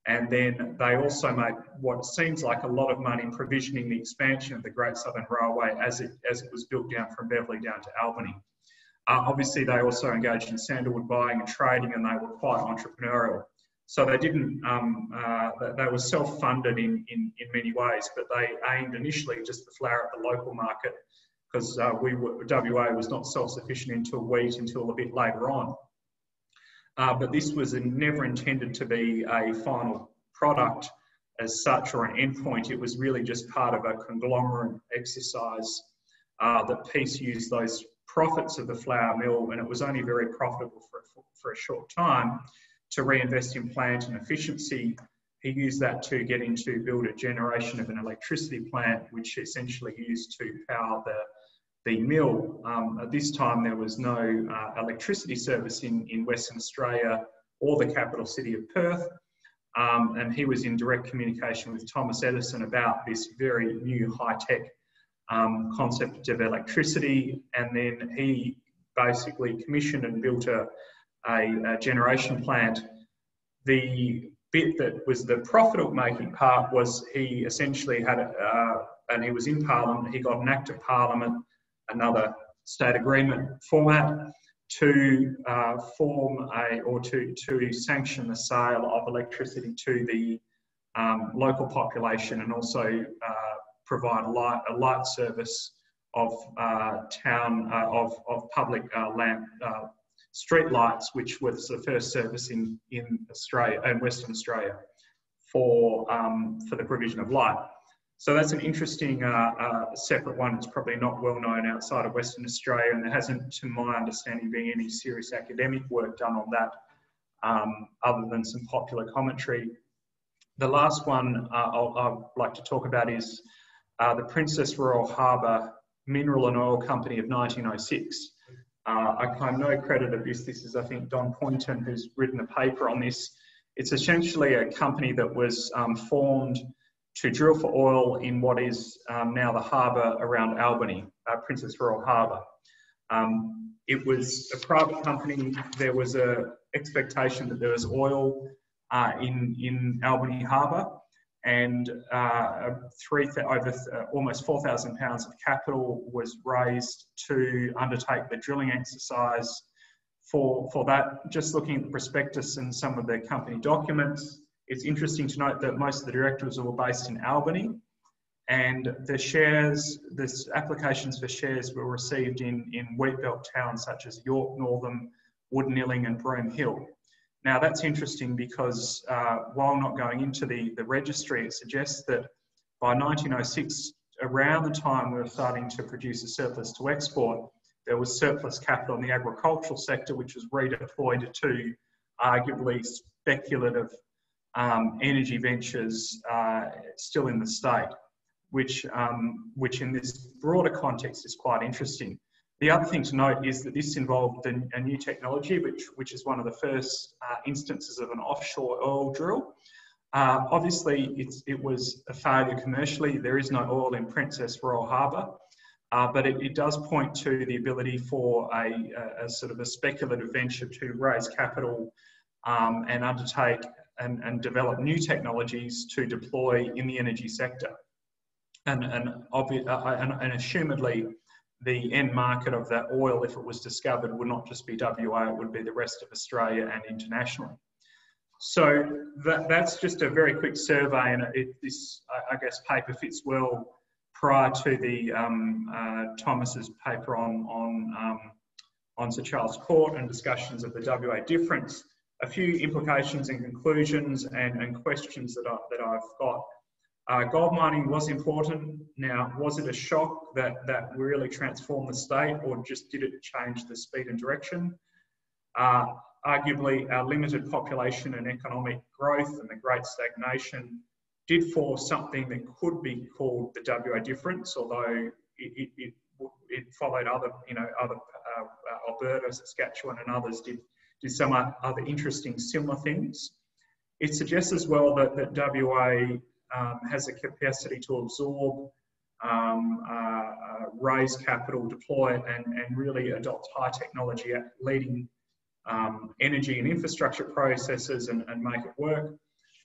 And then they also made what seems like a lot of money provisioning the expansion of the Great Southern Railway as it was built down from Beverley down to Albany. Obviously, they also engaged in sandalwood buying and trading, and they were quite entrepreneurial. So they didn't, they were self-funded in many ways, but they aimed initially just to flour at the local market, because WA was not self-sufficient until wheat until a bit later on. But this was never intended to be a final product as such, or an endpoint. It was really just part of a conglomerate exercise that Peace used those profits of the flour mill, and it was only very profitable for a short time, to reinvest in plant and efficiency. He used that to get into build a generation of an electricity plant, which essentially used to power the mill. At this time, there was no electricity service in Western Australia or the capital city of Perth. And he was in direct communication with Thomas Edison about this very new high-tech concept of electricity. And then he basically commissioned and built a generation plant. The bit that was the profit-making part was he essentially had, and he was in Parliament, he got an Act of Parliament, another state agreement format, to form to sanction the sale of electricity to the local population, and also provide a light service of public lamp street lights, which was the first service in Australia and Western Australia for the provision of light. So that's an interesting separate one. It's probably not well known outside of Western Australia, and there hasn't, to my understanding, been any serious academic work done on that, other than some popular commentary. The last one I'd like to talk about is the Princess Royal Harbour Mineral and Oil Company of 1906. I claim no credit of this. This is, I think, Don Poynton, who's written a paper on this. It's essentially a company that was formed to drill for oil in what is now the harbour around Albany, Princess Royal Harbour. It was a private company. There was an expectation that there was oil in Albany Harbour, and almost £4,000 of capital was raised to undertake the drilling exercise for that. Just looking at the prospectus and some of the company documents, it's interesting to note that most of the directors were based in Albany, and the applications for shares were received in wheatbelt towns such as York, Northam, Woodnilling and Broome Hill. Now that's interesting because while not going into the registry, it suggests that by 1906, around the time we were starting to produce a surplus to export, there was surplus capital in the agricultural sector, which was redeployed to arguably speculative energy ventures still in the state, which in this broader context is quite interesting. The other thing to note is that this involved a new technology, which is one of the first instances of an offshore oil drill. Obviously, it was a failure commercially. There is no oil in Princess Royal Harbour, but it does point to the ability for a sort of a speculative venture to raise capital and undertake and develop new technologies to deploy in the energy sector. And assumedly, the end market of that oil, if it was discovered, would not just be WA, it would be the rest of Australia and internationally. So that's just a very quick survey, and this, I guess, paper fits well prior to the Thomas's paper on Sir Charles Court and discussions of the WA difference, a few implications and conclusions and questions that I've got. Gold mining was important. Now, was it a shock that really transformed the state, or just did it change the speed and direction? Arguably, our limited population and economic growth and the great stagnation did force something that could be called the WA difference, although it followed other, Alberta, Saskatchewan and others did some other interesting similar things. It suggests as well that WA has a capacity to absorb, raise capital, deploy it, and really adopt high technology at leading energy and infrastructure processes and make it work.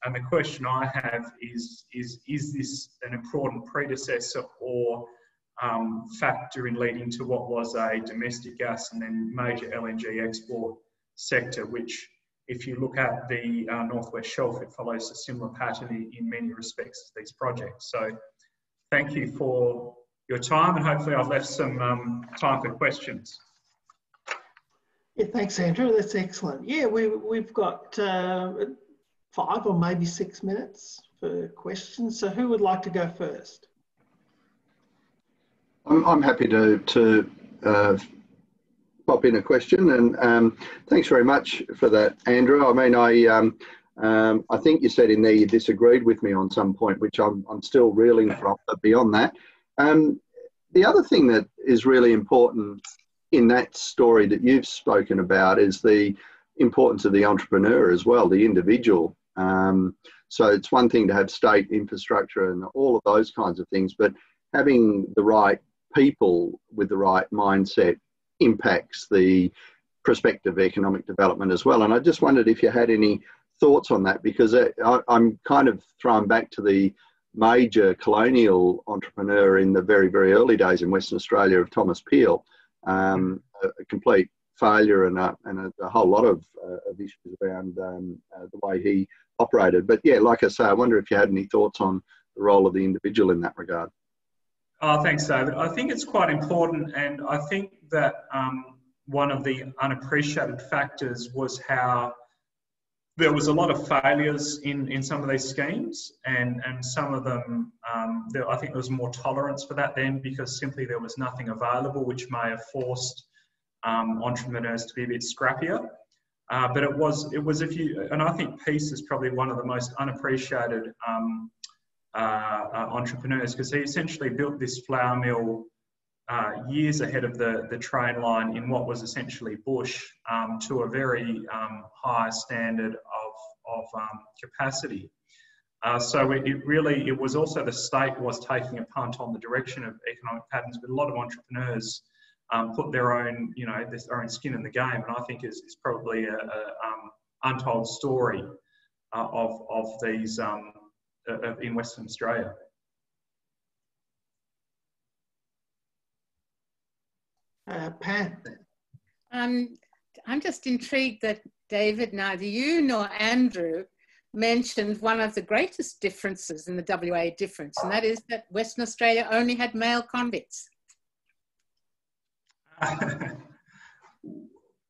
And the question I have is this an important predecessor or factor in leading to what was a domestic gas and then major LNG export sector, which, if you look at the Northwest Shelf, it follows a similar pattern in many respects to these projects. So thank you for your time, and hopefully I've left some time for questions. Yeah, thanks, Andrew. That's excellent. Yeah, we've got 5 or maybe 6 minutes for questions. So who would like to go first? I'm happy to pop in a question, and thanks very much for that, Andrew. I mean, I think you said in there you disagreed with me on some point, which I'm still reeling from, but beyond that. The other thing that is really important in that story that you've spoken about is the importance of the entrepreneur as well, the individual. So it's one thing to have state infrastructure and all of those kinds of things, but having the right people with the right mindset impacts the prospective economic development as well. And I just wondered if you had any thoughts on that, because I'm kind of thrown back to the major colonial entrepreneur in the very, very early days in Western Australia of Thomas Peel, a complete failure and a whole lot of issues around the way he operated. But yeah, like I say, I wonder if you had any thoughts on the role of the individual in that regard. Oh, thanks, David. I think it's quite important, and I think that one of the unappreciated factors was how there was a lot of failures in some of these schemes, and some of them, I think there was more tolerance for that then, because simply there was nothing available, which may have forced entrepreneurs to be a bit scrappier. But it was and I think Peace is probably one of the most unappreciated entrepreneurs, because he essentially built this flour mill years ahead of the train line in what was essentially bush, to a very high standard of capacity. So it was also the state was taking a punt on the direction of economic patterns, but a lot of entrepreneurs put their own, their own skin in the game, and I think is probably a untold story of these in Western Australia. Pat. I'm just intrigued that David, neither you nor Andrew mentioned one of the greatest differences in the WA difference, and that is that Western Australia only had male convicts.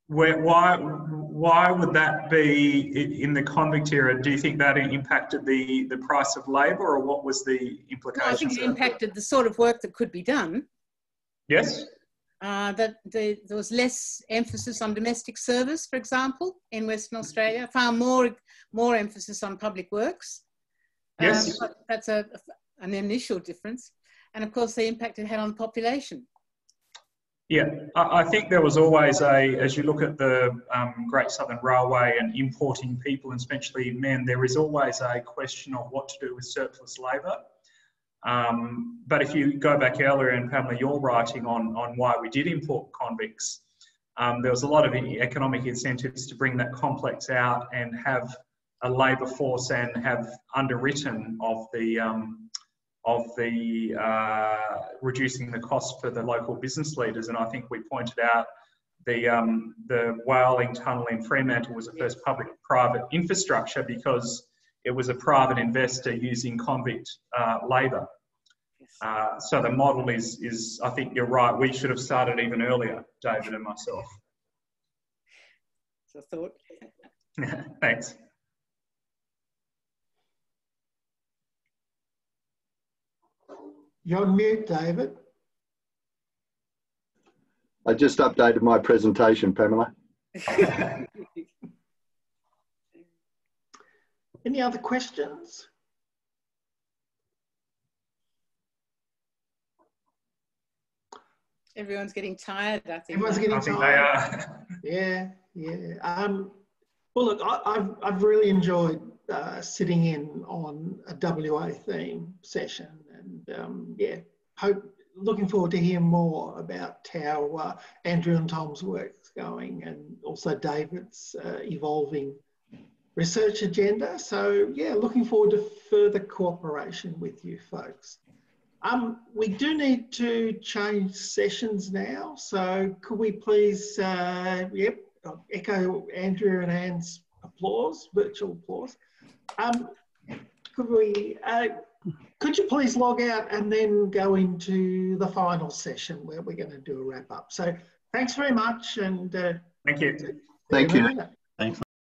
Why would that be in the convict era? Do you think that impacted the price of labour, or what was the implication? No, I think it impacted the sort of work that could be done. Yes. That there was less emphasis on domestic service, for example, in Western Australia, far more emphasis on public works. Yes. That's an initial difference. And of course, the impact it had on the population. Yeah, I think there was always as you look at the Great Southern Railway and importing people, and especially men, there is always a question of what to do with surplus labour. But if you go back earlier, and Pamela, you're writing on why we did import convicts, there was a lot of economic incentives to bring that complex out and have a labour force and have underwritten of the reducing the cost for the local business leaders. And I think we pointed out the Whaling Tunnel in Fremantle was the first public-private infrastructure because it was a private investor using convict labour. So the model is, I think you're right, we should have started even earlier, David and myself. So thought. Thanks. You're on mute, David. I just updated my presentation, Pamela. Any other questions? Everyone's getting tired, I think. Everyone's getting tired. They are. Yeah. Well, look, I've really enjoyed sitting in on a WA theme session, and looking forward to hear more about how Andrew and Tom's work's going, and also David's evolving research agenda. So yeah, looking forward to further cooperation with you folks. We do need to change sessions now, so could we please, echo Andrew and Anne's applause, virtual applause. Could you please log out and then go into the final session where we're going to do a wrap up. So thanks very much, and thank you. Thank you.